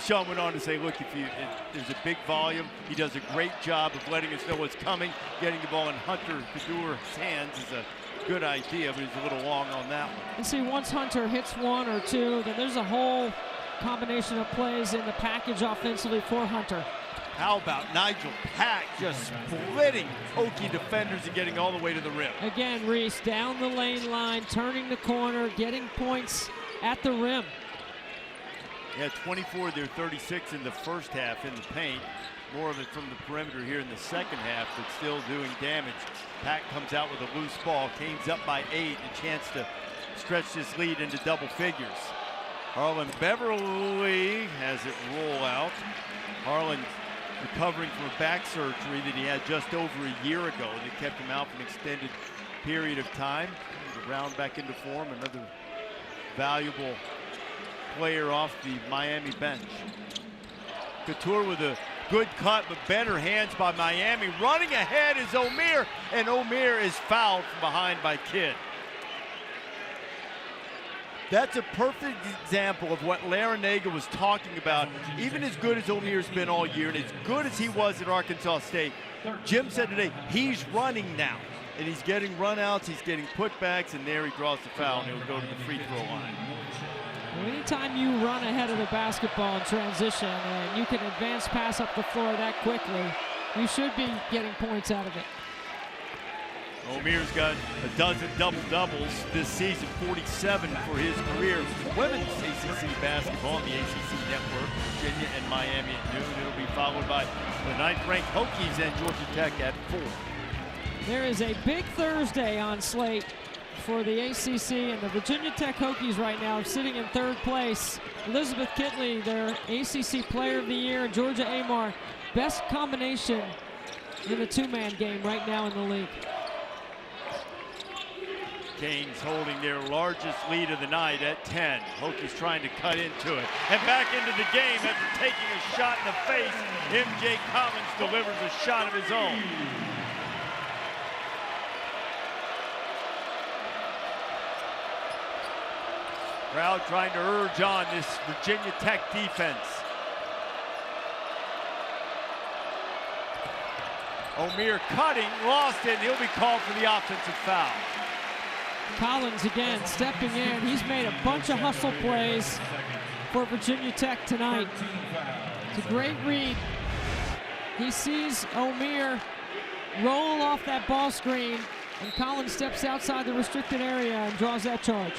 Sean went on to say, look, there's a big volume. He does a great job of letting us know what's coming. Getting the ball in Hunter Cattoor's hands is a good idea, but he's a little long on that one. And see, once Hunter hits one or two, then there's a whole combination of plays in the package offensively for Hunter. How about Nijel Pack just splitting Hokie defenders and getting all the way to the rim? Again, Reese down the lane line, turning the corner, getting points at the rim. Yeah, 24 of their 36 in the first half in the paint. More of it from the perimeter here in the second half, but still doing damage. Pack comes out with a loose ball. Canes up by 8, a chance to stretch this lead into double figures. Harlan Beverly has it roll out. Harlan recovering from a back surgery that he had just over a year ago that kept him out for an extended period of time. To round back into form, another valuable player off the Miami bench. Cattoor with a good cut, but better hands by Miami. Running ahead is Omier, and Omier is fouled from behind by Kidd. That's a perfect example of what Larrañaga was talking about. Even as good as Omier's been all year, and as good as he was at Arkansas State, Jim said today, he's running now. And he's getting runouts, he's getting putbacks, and there he draws the foul, and he'll go to the free throw line. Well, anytime you run ahead of the basketball in transition and you can advance pass up the floor that quickly, you should be getting points out of it. Omier's got a dozen double-doubles this season, 47 for his career. Women's ACC basketball on the ACC network, Virginia and Miami at noon. It'll be followed by the 9th-ranked Hokies and Georgia Tech at 4. There is a big Thursday on slate for the ACC, and the Virginia Tech Hokies right now are sitting in 3rd place. Elizabeth Kitley, their ACC Player of the Year, and Georgia Amar, best combination in the 2-man game right now in the league. Canes holding their largest lead of the night at 10. Hokies trying to cut into it. And back into the game after taking a shot in the face. MJ Collins delivers a shot of his own. Crowd trying to urge on this Virginia Tech defense. Omier cutting, lost it, and he'll be called for the offensive foul. Collins again stepping in. He's made a bunch of hustle plays for Virginia Tech tonight. It's a great read. He sees Omier roll off that ball screen, and Collins steps outside the restricted area and draws that charge.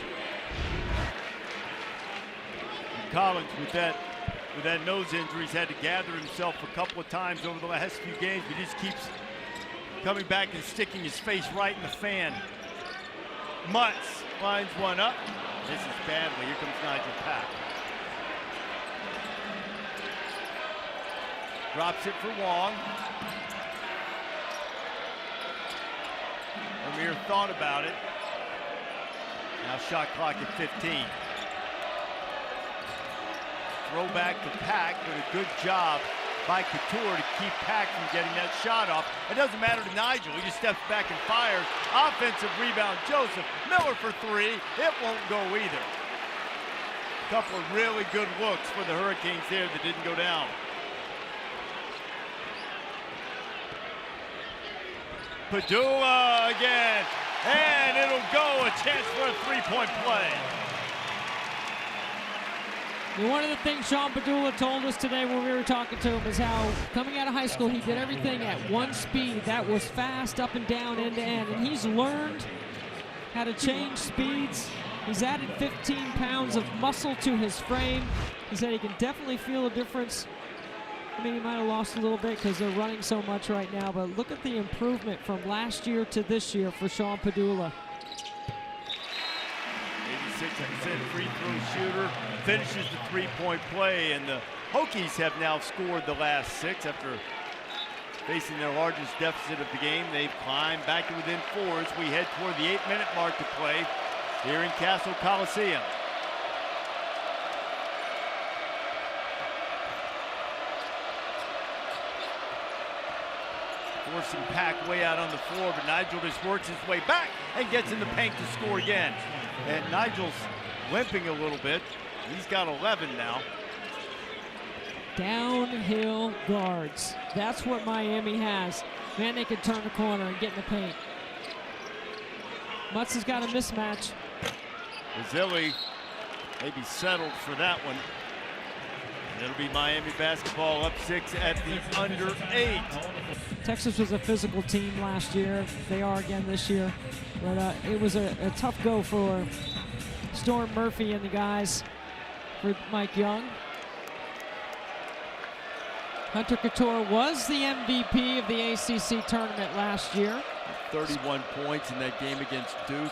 Collins with that nose injury, he's had to gather himself a couple of times over the last few games, but he just keeps coming back and sticking his face right in the fan. Mutz lines one up. This is badly. Here comes Nijel Pack. Drops it for Wong. Omier thought about it. Now shot clock at 15. Throw back to Pack, but a good job by Cattoor to keep Pack from getting that shot off. It doesn't matter to Nijel. He just steps back and fires. Offensive rebound, Joseph. Miller for 3. It won't go either. A couple of really good looks for the Hurricanes there that didn't go down. Pedulla again, and it'll go. A chance for a 3-point play. And one of the things Sean Pedulla told us today when we were talking to him is how coming out of high school he did everything at one speed that was fast, up and down, end to end, and he's learned how to change speeds. He's added 15 pounds of muscle to his frame. He said he can definitely feel a difference. I mean, he might have lost a little bit because they're running so much right now, but look at the improvement from last year to this year for Sean Pedulla. 86% free throw shooter, finishes the 3-point play, and the Hokies have now scored the last 6 after facing their largest deficit of the game. They've climbed back to within 4 as we head toward the 8-minute mark to play here in Castle Coliseum. forcing Pack way out on the floor, but Nijel just works his way back and gets in the paint to score again. And Nigel's limping a little bit. He's got 11 now. Downhill guards. That's what Miami has. Man, they can turn the corner and get in the paint. Mutz has got a mismatch. Bazili maybe settled for that one. And it'll be Miami basketball up 6 at the under 8. Texas was a physical team last year. They are again this year. But it was a tough go for Storm Murphy and the guys for Mike Young. Hunter Cattoor was the MVP of the ACC tournament last year. 31 points in that game against Duke.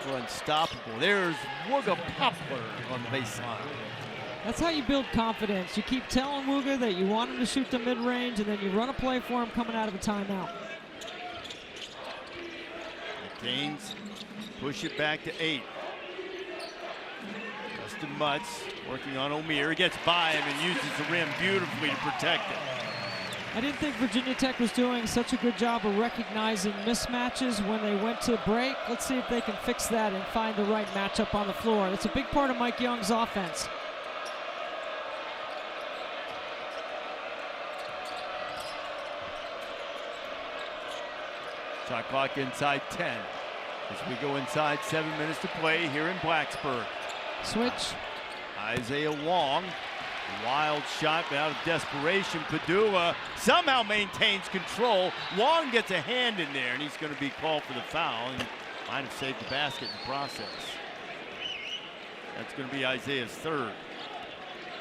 Were unstoppable. There's Wooga Poplar on the baseline. That's how you build confidence. You keep telling Wooga that you want him to shoot the mid-range, and then you run a play for him coming out of a timeout. The Canes push it back to 8. Justin Mutz working on Omier. He gets by him and uses the rim beautifully to protect it. I didn't think Virginia Tech was doing such a good job of recognizing mismatches when they went to break. Let's see if they can fix that and find the right matchup on the floor. It's a big part of Mike Young's offense. Shot clock inside 10 as we go inside 7 minutes to play here in Blacksburg. Switch. Isaiah Wong, wild shot, but out of desperation. Pedulla somehow maintains control. Wong gets a hand in there, and he's going to be called for the foul, and might have saved the basket in the process. That's going to be Isaiah's third.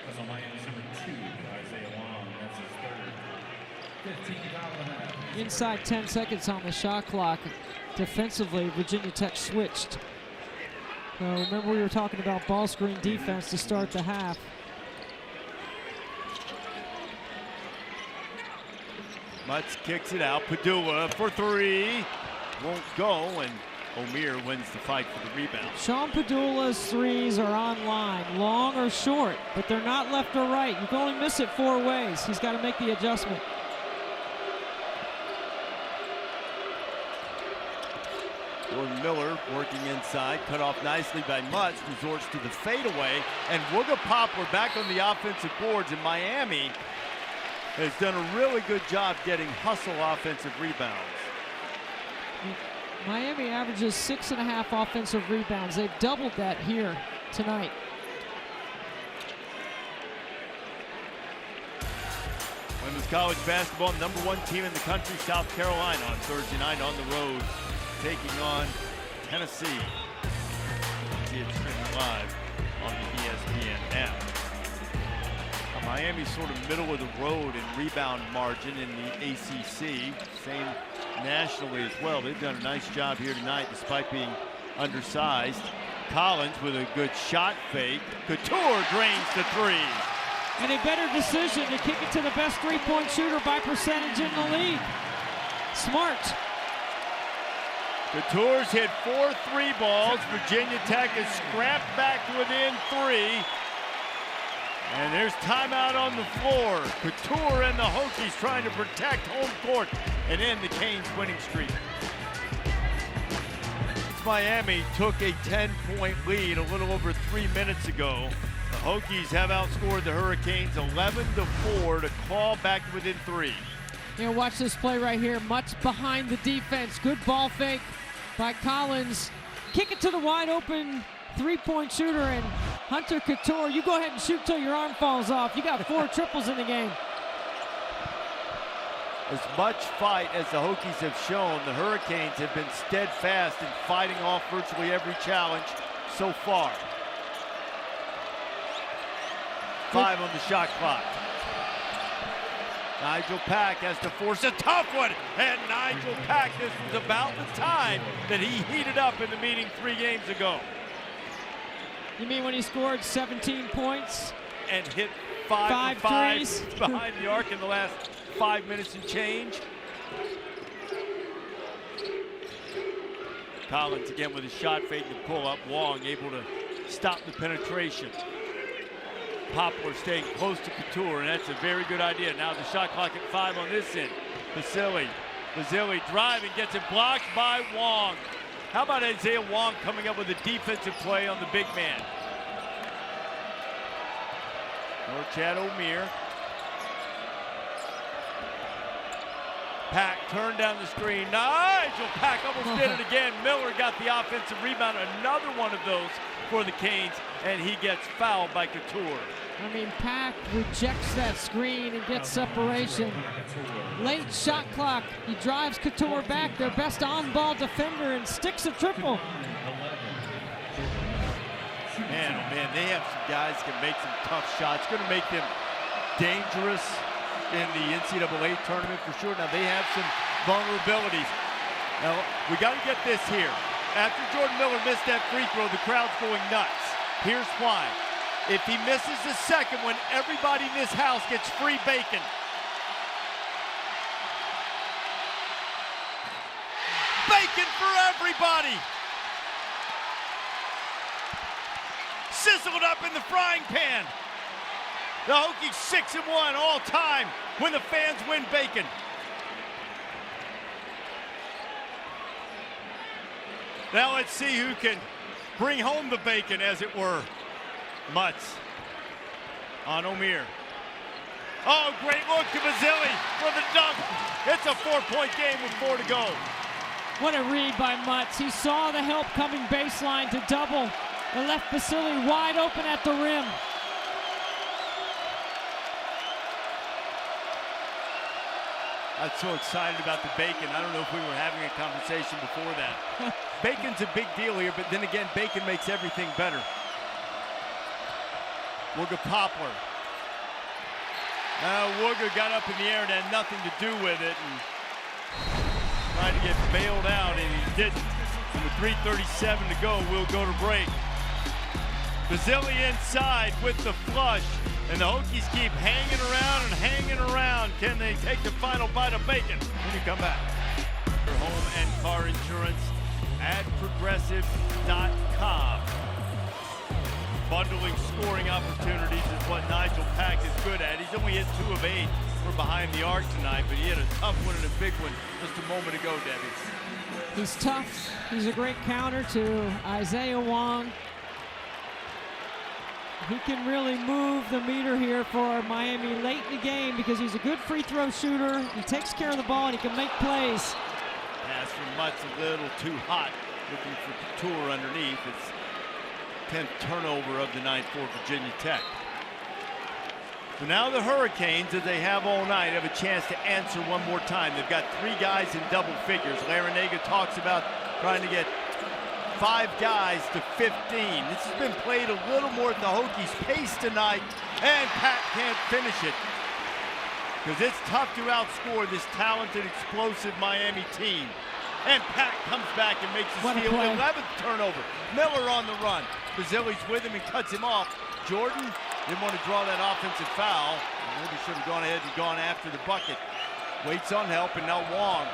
That's on Miami's number 2, Isaiah Wong. That's his third. 15 foul and a half. Inside 10 seconds on the shot clock. Defensively, Virginia Tech switched. So remember we were talking about ball screen defense to start the half. Mutz kicks it out. Pedulla for 3. Won't go, and Omier wins the fight for the rebound. Sean Pedulla's threes are on line, long or short, but they're not left or right. You can only miss it 4 ways. He's got to make the adjustment. Jordan Miller working inside, cut off nicely by Mutz, resorts to the fadeaway, and Wooga Poplar back on the offensive boards, and Miami has done a really good job getting hustle offensive rebounds. Miami averages 6.5 offensive rebounds. They've doubled that here tonight. Women's college basketball, #1 team in the country, South Carolina, on Thursday night on the road, taking on Tennessee. See it streaming live on the ESPN app. Miami's sort of middle of the road in rebound margin in the ACC, same nationally as well. They've done a nice job here tonight despite being undersized. Collins with a good shot fake. Cattoor drains the 3. And a better decision to kick it to the best three-point shooter by percentage in the league. Smart. Cattoor's hit 4 3 balls. Virginia Tech has scrapped back to within 3. And there's timeout on the floor. Cattoor and the Hokies trying to protect home court and end the Canes winning streak. Miami took a 10-point lead a little over 3 minutes ago. The Hokies have outscored the Hurricanes 11-4 to claw back to within 3. You know, watch this play right here. Mutz behind the defense. Good ball fake by Collins. Kick it to the wide open three-point shooter, and Hunter Cattoor, you go ahead and shoot till your arm falls off. You got 4 triples in the game. As much fight as the Hokies have shown, the Hurricanes have been steadfast in fighting off virtually every challenge so far. 5 on the shot clock. Nijel Pack has to force a tough one, and Nijel Pack, this was about the time that he heated up in the meeting 3 games ago. You mean when he scored 17 points? And hit 5 threes behind the arc in the last 5 minutes and change. Collins again with a shot fake and pull up. Wong able to stop the penetration. Poplar staying close to Cattoor, and that's a very good idea. Now the shot clock at 5 on this end. Basili driving, gets it blocked by Wong. How about Isaiah Wong coming up with a defensive play on the big man? Norchad Omier. Pack turned down the screen. Nijel Pack almost did it again. Miller got the offensive rebound. Another one of those for the Canes, and he gets fouled by Cattoor. I mean, Pack rejects that screen and gets separation. Late shot clock. He drives Cattoor back, their best on-ball defender, and sticks a triple. Man, oh man, they have some guys that can make some tough shots. Going to make them dangerous in the NCAA tournament for sure. Now, they have some vulnerabilities. Now, we got to get this here. After Jordan Miller missed that free throw, the crowd's going nuts. Here's why. If he misses the second one, everybody in this house gets free bacon. Bacon for everybody! Sizzled up in the frying pan. The Hokies 6-1 all time when the fans win bacon. Now let's see who can bring home the bacon, as it were. Mutz on Omier. Oh, great look to Basili for the dunk. It's a 4-point game with 4 to go. What a read by Mutz. He saw the help coming baseline to double and left Basili wide open at the rim. I'm so excited about the bacon. I don't know if we were having a conversation before that. Bacon's a big deal here, but then again, bacon makes everything better. Wooga Poplar. Wooga got up in the air and had nothing to do with it, and tried to get bailed out, and he didn't. And with 3:37 to go, we'll go to break. Basili inside with the flush, and the Hokies keep hanging around and hanging around. Can they take the final bite of bacon when you come back? For home and car insurance at progressive.com. Bundling scoring opportunities is what Nijel Pack is good at. He's only hit 2 of 8 from behind the arc tonight, but he had a tough one and a big one just a moment ago, Debbie. He's tough. He's a great counter to Isaiah Wong. He can really move the meter here for Miami late in the game because he's a good free throw shooter. He takes care of the ball and he can make plays. Pass from Mutz a little too hot, looking for Cattoor underneath. It's 10th turnover of the night for Virginia Tech. So now the Hurricanes, as they have all night, have a chance to answer one more time. They've got 3 guys in double figures. Larinaga talks about trying to get 5 guys to 15. This has been played a little more at the Hokies' pace tonight, and Pat can't finish it because it's tough to outscore this talented, explosive Miami team. And Pat comes back and makes his steal. 11th turnover. Miller on the run. Basili's with him and cuts him off. Jordan didn't want to draw that offensive foul. Maybe should have gone ahead and gone after the bucket. Waits on help, and now Wong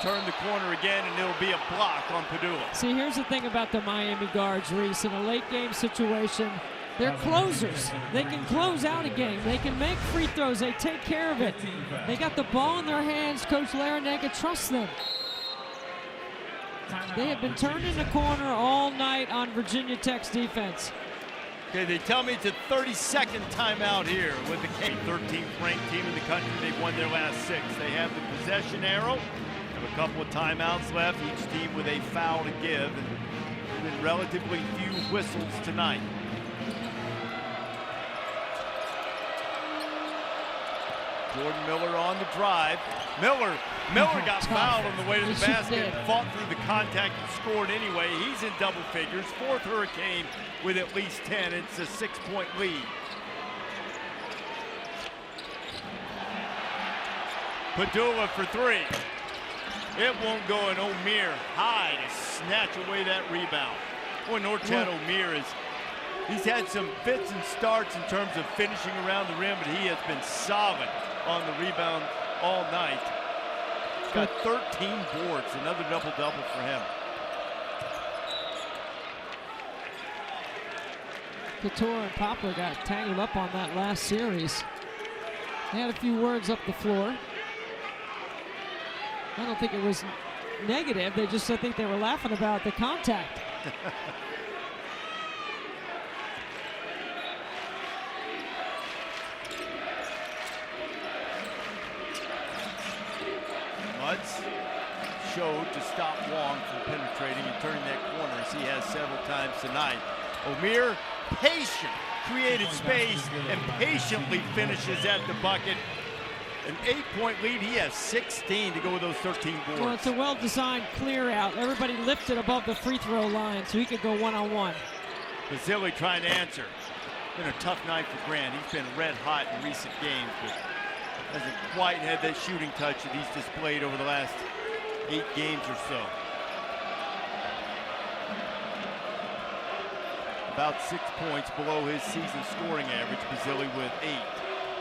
turn the corner again, and it'll be a block on Pedulla. See, here's the thing about the Miami guards, Reese. In a late game situation, they're closers. They can close out a game. They can make free throws. They take care of it. They got the ball in their hands. Coach Larinaga trusts them. They have been turned in the corner all night on Virginia Tech's defense. Okay, they tell me it's a 32nd timeout here with the 13th ranked team in the country. They've won their last 6. They have the possession arrow. Have a couple of timeouts left, each team with a foul to give. And been relatively few whistles tonight. Jordan Miller on the drive. Miller got fouled on the way to the basket, fought through the contact and scored anyway. He's in double figures, 4th Hurricane with at least 10. It's a 6-point lead. Pedulla for 3. It won't go, and Omier high to snatch away that rebound. Boy, Norchad Omier he's had some fits and starts in terms of finishing around the rim, but he has been solid on the rebound all night. He's got 13 boards, another double-double for him. Cattoor and Poplar got tangled up on that last series. They had a few words up the floor. I don't think it was negative. I think they were laughing about the contact. Mutz showed to stop Wong from penetrating and turning that corner as he has several times tonight. Omier, patient, created space and patiently finishes at the bucket. An 8-point lead. He has 16 to go with those 13 boards. Well, it's a well-designed clear out. Everybody lifted above the free throw line so he could go one-on-one. Basile trying to answer. Been a tough night for Grant. He's been red hot in recent games, but hasn't quite had that shooting touch that he's displayed over the last 8 games or so. About 6 points below his season scoring average. Basile with 8,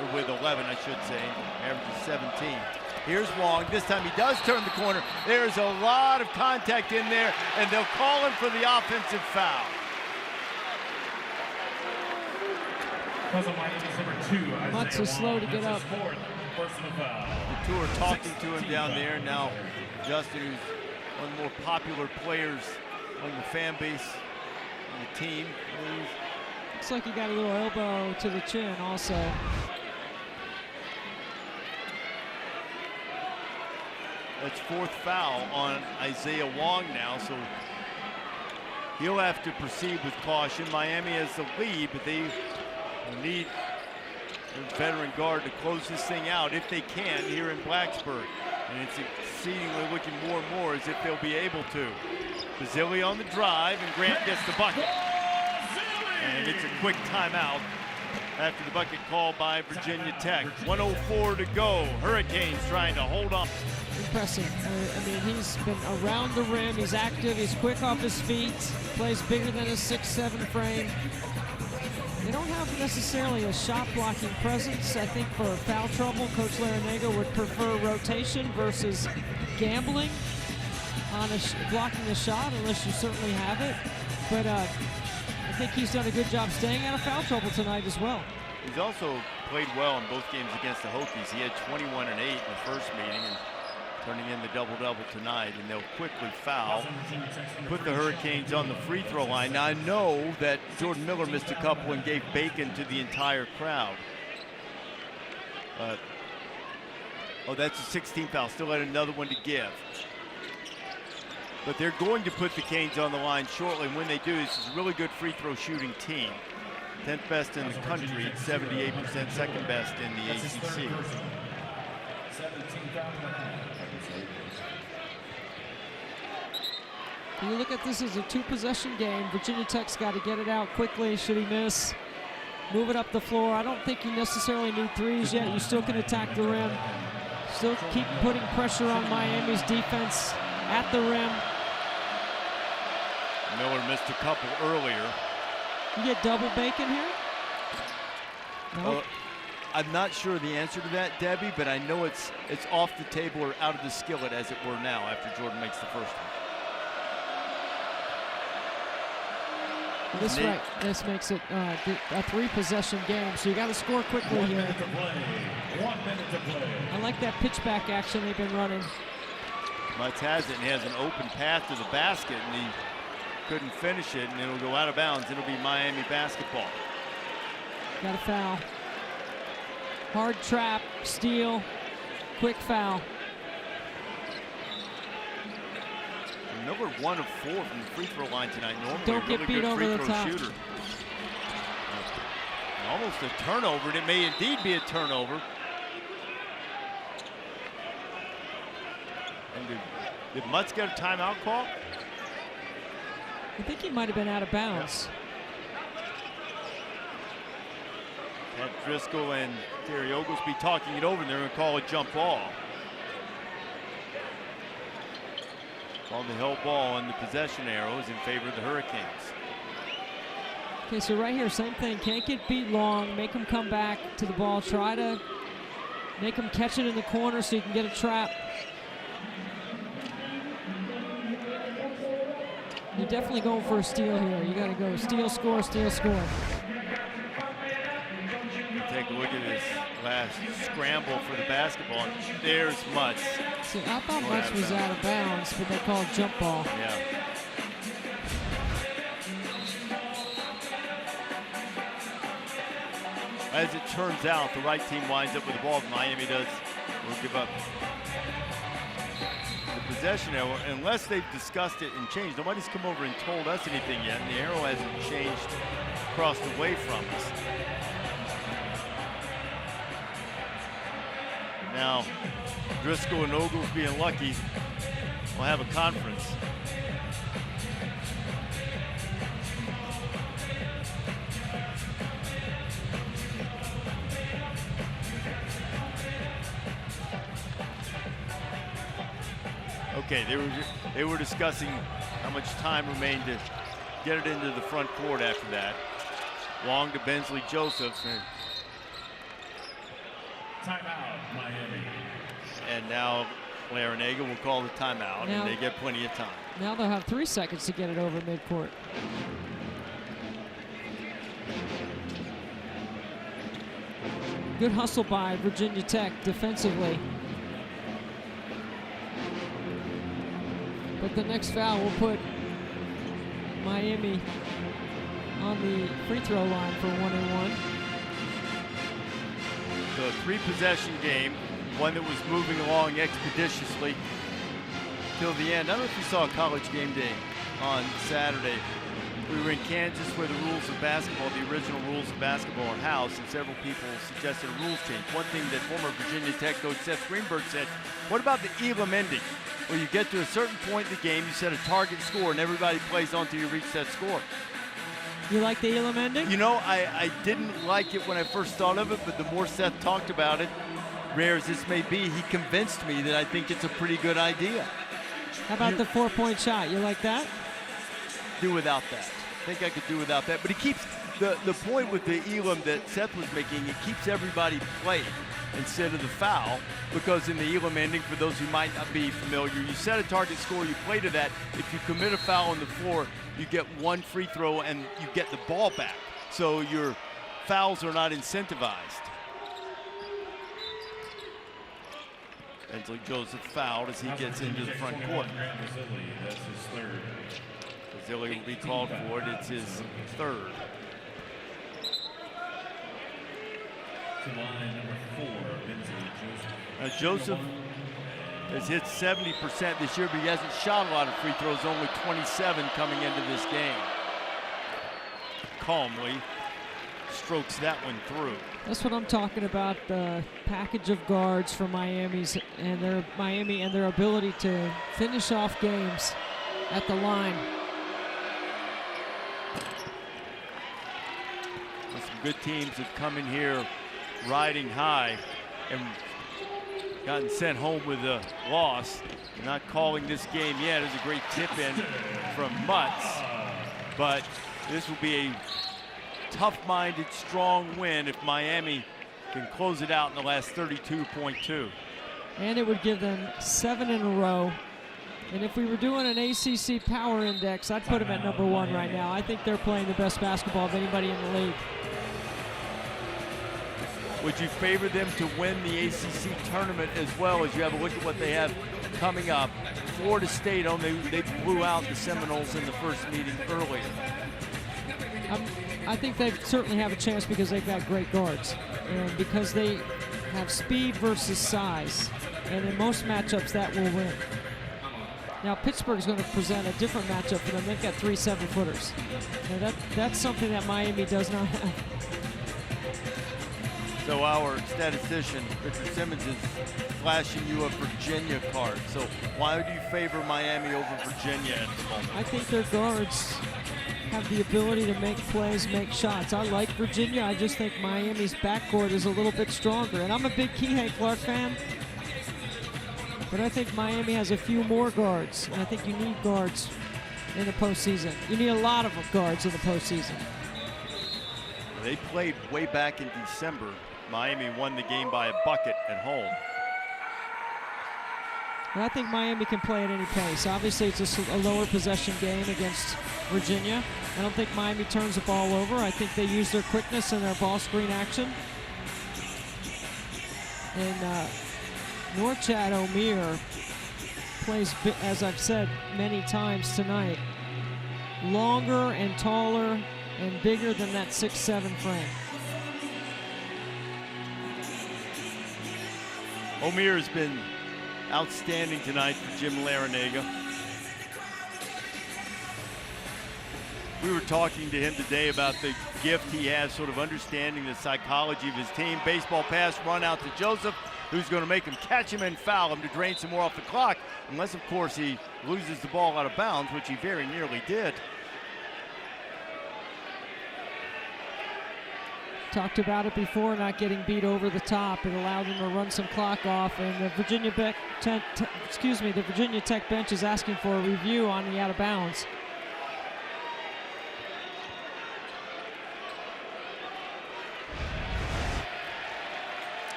or with 11, I should say. Average is 17. Here's Wong. This time he does turn the corner. There's a lot of contact in there, and they'll call him for the offensive foul. Mutz is slow to get up. Cattoor talking to him down there. Now Justin, who's one of the more popular players on the fan base on the team. Looks like he got a little elbow to the chin also. That's 4th foul on Isaiah Wong now, so he'll have to proceed with caution. Miami has the lead, but they need a veteran guard to close this thing out if they can here in Blacksburg. And it's exceedingly looking more and more as if they'll be able to. Basile on the drive, and Grant gets the bucket. And it's a quick timeout after the bucket call by Virginia Tech. 1:04 to go. Hurricanes trying to hold on. Impressive. I mean, he's been around the rim. He's active. He's quick off his feet. Plays bigger than his 6'7" frame. They don't have necessarily a shot blocking presence. I think for foul trouble, Coach Larrañaga would prefer rotation versus gambling on blocking a shot, unless you certainly have it. But I think he's done a good job staying out of foul trouble tonight as well. He's also played well in both games against the Hokies. He had 21 and 8 in the first meeting, and turning in the double-double tonight, and they'll quickly foul, put the Hurricanes on the free throw line. Now I know that Jordan Miller missed a couple and gave bacon to the entire crowd. But, oh, that's a 16th foul, still had another one to give. But they're going to put the Canes on the line shortly, and when they do, this is a really good free throw shooting team. 10th best in the country, 78%, second best in the ACC. You look at this as a 2-possession game. Virginia Tech's got to get it out quickly. Should he miss, move it up the floor. I don't think you necessarily need threes yet. You still can attack the rim. Still keep putting pressure on Miami's defense at the rim. Miller missed a couple earlier. You get double bacon here? No. I'm not sure the answer to that, Debbie, but I know it's off the table or out of the skillet, as it were, now after Jordan makes the first one. This makes it a 3-possession game, so you got to score quickly here. 1 minute to play. I like that pitchback action they've been running. Mutz has it, and he has an open path to the basket, and he couldn't finish it, and it'll go out of bounds. It'll be Miami basketball. Got a foul. Hard trap, steal, quick foul. Miller 1 of 4 from the free throw line tonight. Normally Don't a get really beat good over free the throw top. shooter. Almost a turnover, and it may indeed be a turnover. And did Mutz get a timeout call? I think he might have been out of bounds. Ted Driscoll and Terry Oglesby talking it over, and they're going to call a jump ball. Call the held ball on the possession arrows in favor of the Hurricanes. Okay, so right here, same thing. Can't get beat long. Make him come back to the ball. Try to make him catch it in the corner so you can get a trap. You're definitely going for a steal here. You got to go steal, score, steal, score. Take a look at this last scramble for the basketball. There's Mutz. See, I thought Mutz was out of bounds, but they called jump ball. Yeah. As it turns out, the right team winds up with the ball. Miami will give up the possession arrow unless they've discussed it and changed. Nobody's come over and told us anything yet, and the arrow hasn't changed, crossed away from us. Now, Driscoll and Ogles being lucky will have a conference. Okay, they were discussing how much time remained to get it into the front court after that. Long to Bensley Josephs. Timeout, Miami. And now Larranaga will call the timeout, now, and they get plenty of time. Now they'll have 3 seconds to get it over midcourt. Good hustle by Virginia Tech defensively. But the next foul will put Miami on the free throw line for 1-and-1. So a 3-possession game, one that was moving along expeditiously till the end. I don't know if you saw College Game Day on Saturday. We were in Kansas where the rules of basketball, the original rules of basketball are housed, and several people suggested a rules change. One thing that former Virginia Tech coach Seth Greenberg said, what about the Elam ending? Where you get to a certain point in the game, you set a target score, and everybody plays on until you reach that score. You like the Elam ending? You know, I didn't like it when I first thought of it, but the more Seth talked about it, rare as this may be, he convinced me that I think it's a pretty good idea. How about the 4-point shot? You like that? Do without that. I think I could do without that. But he keeps, the point with the Elam that Seth was making, it keeps everybody playing instead of the foul, because in the Elam ending, for those who might not be familiar, you set a target score, you play to that. If you commit a foul on the floor, you get 1 free throw and you get the ball back. So your fouls are not incentivized. Bensley Joseph fouled as he gets into the front court. That's his third. Zilli will be called for it. It's his third. To line number 4, Bensley Joseph. Joseph has hit 70% this year, but he hasn't shot a lot of free throws, only 27 coming into this game. Calmly strokes that one through. That's what I'm talking about, the package of guards for Miami and their ability to finish off games at the line. Some good teams have come in here riding high and gotten sent home with a loss. Not calling this game yet. Is a great tip in from Mutz, but this will be a tough-minded, strong win if Miami can close it out in the last 32.2. And it would give them 7 in a row. And if we were doing an ACC power index, I'd put them at number 1 right now. I think they're playing the best basketball of anybody in the league. Would you favor them to win the ACC tournament as well, as you have a look at what they have coming up? Florida State, they blew out the Seminoles in the first meeting earlier. I think they certainly have a chance because they've got great guards. And because they have speed versus size. And in most matchups, that will win. Now, Pittsburgh's going to present a different matchup for them. They've got 3 7-footers. Now, that's something that Miami does not have. So our statistician, Richard Simmons, is flashing you a Virginia card. So why do you favor Miami over Virginia at the moment? I think their guards have the ability to make plays, make shots. I like Virginia. I just think Miami's backcourt is a little bit stronger. And I'm a big Kihei Clark fan. But I think Miami has a few more guards. And I think you need guards in the postseason. You need a lot of guards in the postseason. They played way back in December. Miami won the game by a bucket at home. And I think Miami can play at any pace. Obviously, it's a lower possession game against Virginia. I don't think Miami turns the ball over. I think they use their quickness and their ball screen action And Norchad Omier plays, as I've said many times tonight, longer and taller and bigger than that 6'7" frame. Omier has been outstanding tonight for Jim Larrañaga. We were talking to him today about the gift he has, sort of understanding the psychology of his team. Baseball pass, run out to Joseph, who's going to make him catch him and foul him to drain some more off the clock, unless, of course, he loses the ball out of bounds, which he very nearly did. Talked about it before, not getting beat over the top. It allowed him to run some clock off, and the Virginia Tech bench is asking for a review on the out of bounds.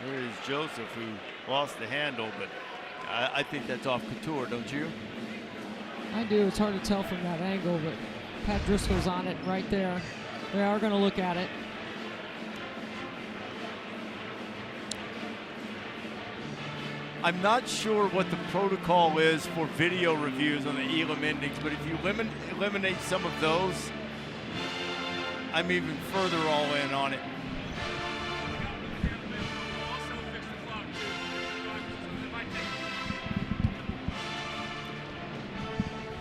There is Joseph, who lost the handle, but I think that's off Cattoor, don't you? I do. It's hard to tell from that angle, but Pat Driscoll's on it right there. They are going to look at it. I'm not sure what the protocol is for video reviews on the Elam endings, but if you eliminate some of those, I'm even further all in on it.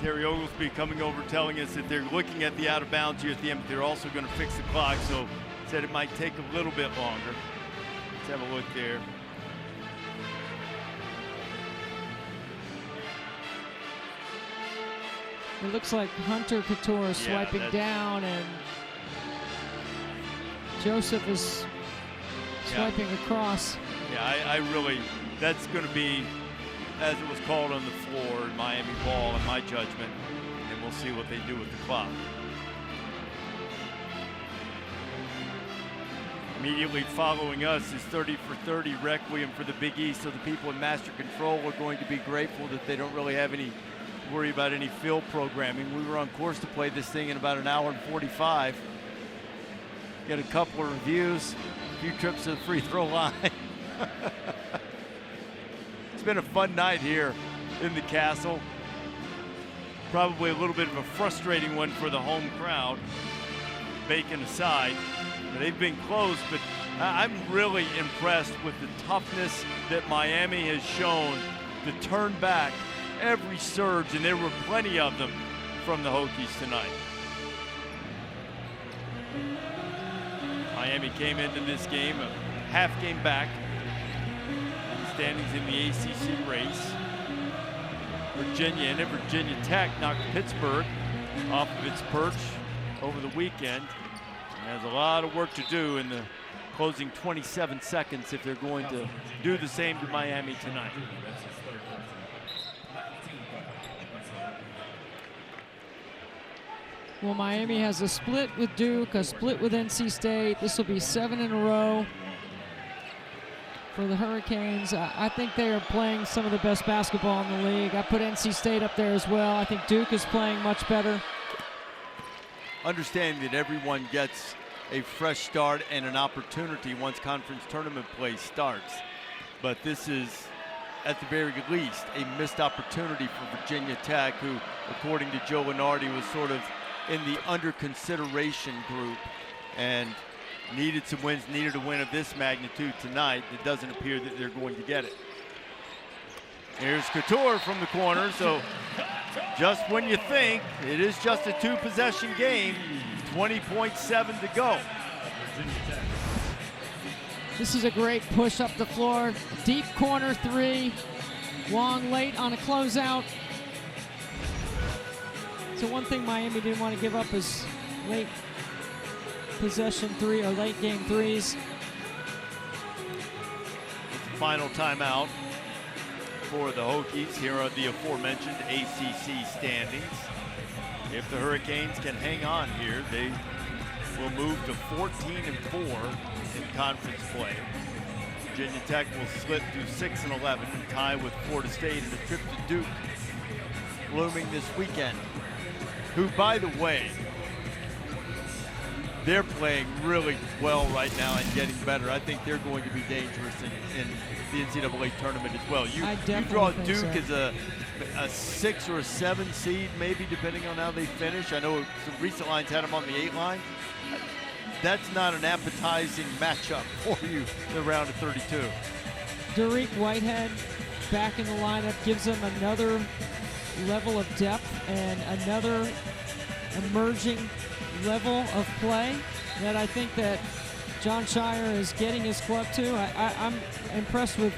Terry Oglesby coming over telling us that they're looking at the out of bounds here at the end, but they're also going to fix the clock, so said it might take a little bit longer. Let's have a look there. It looks like Hunter Cattoor is swiping down, and Joseph is swiping across. Yeah, I really, that's going to be, as it was called on the floor in Miami ball, in my judgment, and we'll see what they do with the clock. Immediately following us is 30 for 30 Requiem for the Big East, so the people in Master Control are going to be grateful that they don't really have any worry about any field programming. We were on course to play this thing in about an hour and 45. Get a couple of reviews, a few trips to the free throw line. It's been a fun night here in the Castle. Probably a little bit of a frustrating one for the home crowd, Bacon aside. They've been close, but I'm really impressed with the toughness that Miami has shown to turn back every surge, and there were plenty of them from the Hokies tonight. Miami came into this game a half game back, standings in the ACC race. Virginia and Virginia Tech knocked Pittsburgh off of its perch over the weekend. And has a lot of work to do in the closing 27 seconds if they're going to do the same to Miami tonight. Well, Miami has a split with Duke, a split with NC State. This will be 7 in a row for the Hurricanes. I think they are playing some of the best basketball in the league. I put NC State up there as well. I think Duke is playing much better. Understanding that everyone gets a fresh start and an opportunity once conference tournament play starts. But this is, at the very least, a missed opportunity for Virginia Tech, who, according to Joe Lenardi, was sort of in the under consideration group and needed some wins, needed a win of this magnitude tonight. It doesn't appear that they're going to get it. Here's Cattoor from the corner, so just when you think it is just a two-possession game, 20.7 to go. This is a great push up the floor. Deep corner three. Wong late on a closeout. So one thing Miami didn't want to give up is late possession three or late game threes. Final timeout for the Hokies. Here are the aforementioned ACC standings. If the Hurricanes can hang on here, they will move to 14-4 in conference play. Virginia Tech will slip to 6-11 and tie with Florida State in a trip to Duke looming this weekend. Who, by the way, their playing really well right now and getting better. I think they're going to be dangerous in the NCAA tournament as well. You draw Duke as a 6 or a 7 seed, maybe, depending on how they finish. I know some recent lines had them on the 8 line. That's not an appetizing matchup for you in the round of 32. Dariq Whitehead back in the lineup gives them another level of depth and another emerging level of play that I think that John Shire is getting his club to. I'm impressed with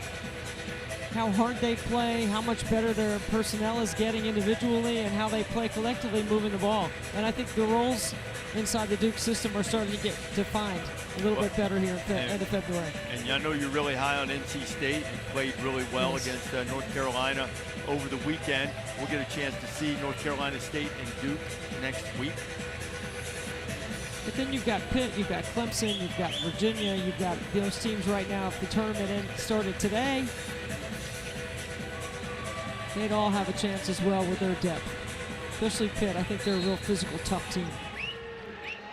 how hard they play, how much better their personnel is getting individually, and how they play collectively moving the ball. And I think the roles inside the Duke system are starting to get defined a little bit better here at the end of February. And I know you're really high on NC State and played really well against North Carolina over the weekend. We'll get a chance to see North Carolina State and Duke next week. But then you've got Pitt, you've got Clemson, you've got Virginia, you've got those teams right now. If the tournament started today, they'd all have a chance as well with their depth. Especially Pitt. I think they're a real physical, tough team.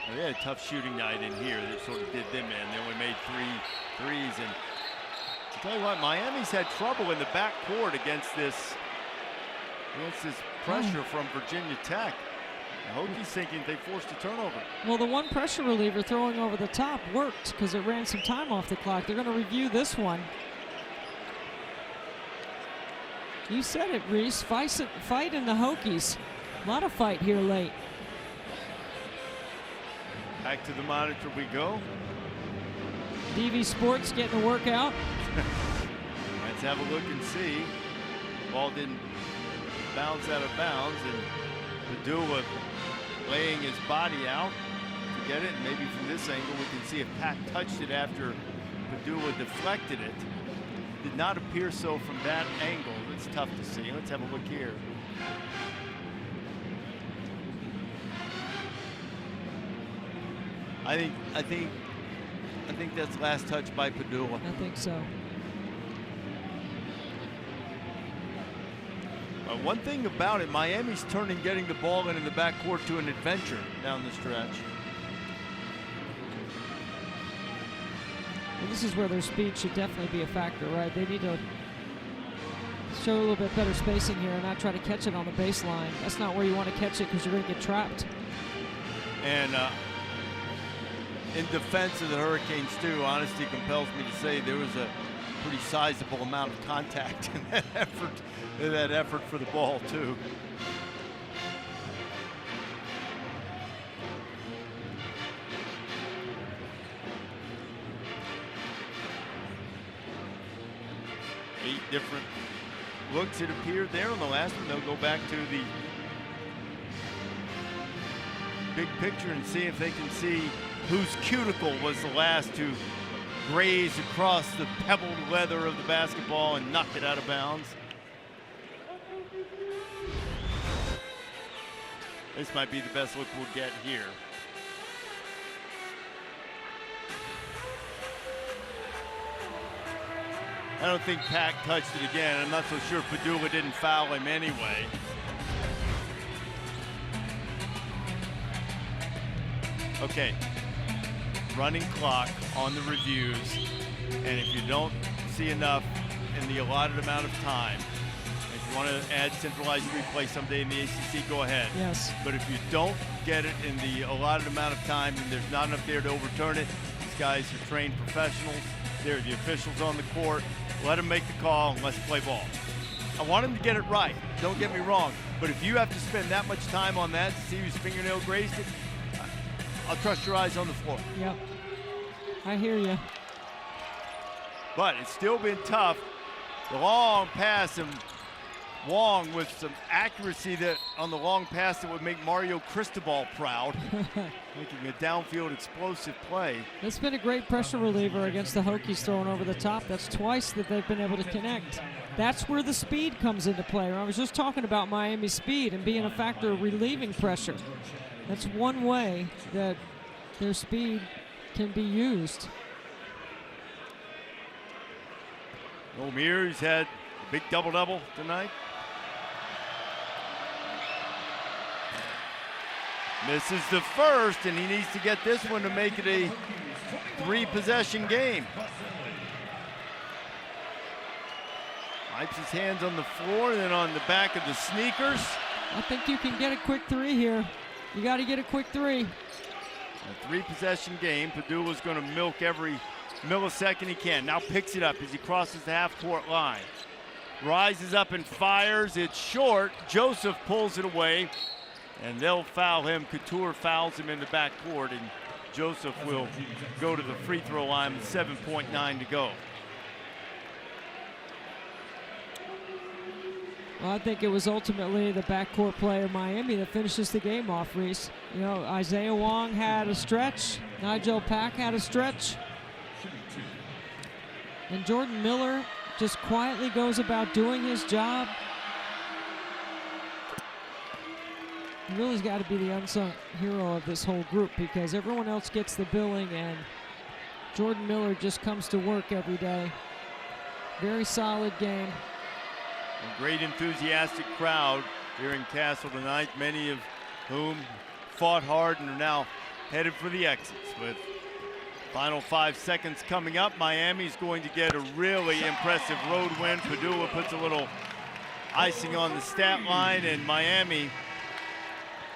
Well, they had a tough shooting night in here that sort of did them in. They only made 3 threes. And to tell you what, Miami's had trouble in the backcourt against this pressure from Virginia Tech. The Hokies thinking they forced a turnover. Well, the one pressure reliever throwing over the top worked because it ran some time off the clock. They're going to review this one. You said it, Reese. Fight in the Hokies. A lot of fight here late. Back to the monitor we go. DV Sports getting a workout. Let's have a look and see. Ball didn't bounce out of bounds, and Pedulla laying his body out to get it. And maybe from this angle we can see if Pack touched it after Pedulla deflected it. Did not appear so from that angle. It's tough to see. Let's have a look here. I think that's last touch by Pedulla. I think so. One thing about it, Miami's turning getting the ball in the backcourt to an adventure down the stretch. Well, this is where their speed should definitely be a factor, right? They need to show a little bit better spacing here and not try to catch it on the baseline. That's not where you want to catch it because you're going to get trapped. And in defense of the Hurricanes, too, honesty compels me to say there was a pretty sizable amount of contact in that effort for the ball, too. Eight different looks, it appeared there on the last one. They'll go back to the big picture and see if they can see whose cuticle was the last to graze across the pebbled leather of the basketball and knock it out of bounds. This might be the best look we'll get here. I don't think Pack touched it again. I'm not so sure Pedulla didn't foul him anyway. Okay, running clock on the reviews, and if you don't see enough in the allotted amount of time, if you want to add centralized replay someday in the ACC, go ahead. Yes. But if you don't get it in the allotted amount of time and there's not enough there to overturn it, these guys are trained professionals. They're the officials on the court. Let them make the call and let's play ball. I want them to get it right, don't get me wrong, but if you have to spend that much time on that to see whose fingernail grazed it, I'll trust your eyes on the floor. Yep, I hear you. But it's still been tough. The long pass, and Wong with some accuracy that on the long pass that would make Mario Cristobal proud, making a downfield explosive play. It's been a great pressure reliever against the Hokies throwing over the top. That's twice that they've been able to connect. That's where the speed comes into play. I was just talking about Miami's speed and being a factor of relieving pressure. That's one way that their speed can be used. Omier's had a big double-double tonight. Misses the first, and he needs to get this one to make it a 3-possession game. Wipes his hands on the floor, then on the back of the sneakers. I think you can get a quick 3 here. You got to get a quick 3. A 3-possession game. Pedulla's going to milk every millisecond he can. Now picks it up as he crosses the half-court line. Rises up and fires. It's short. Joseph pulls it away, and they'll foul him. Cattoor fouls him in the backcourt, and Joseph will go to the free throw line with 7.9 to go. Well, I think it was ultimately the backcourt play of Miami that finishes the game off, Reese. You know, Isaiah Wong had a stretch. Nijel Pack had a stretch. And Jordan Miller just quietly goes about doing his job. He really's got to be the unsung hero of this whole group, because everyone else gets the billing and Jordan Miller just comes to work every day. Very solid game. A great enthusiastic crowd here in Castle tonight, many of whom fought hard and are now headed for the exits. With final 5 seconds coming up, Miami's going to get a really impressive road win. Pedulla puts a little icing on the stat line, and Miami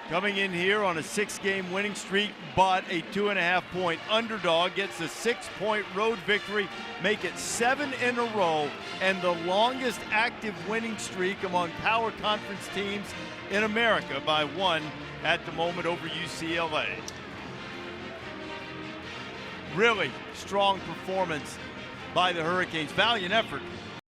coming in here on a 6-game winning streak, but a 2.5-point underdog, gets a 6-point road victory, make it 7 in a row, and the longest active winning streak among power conference teams in America by 1 at the moment over UCLA. Really strong performance by the Hurricanes. Valiant effort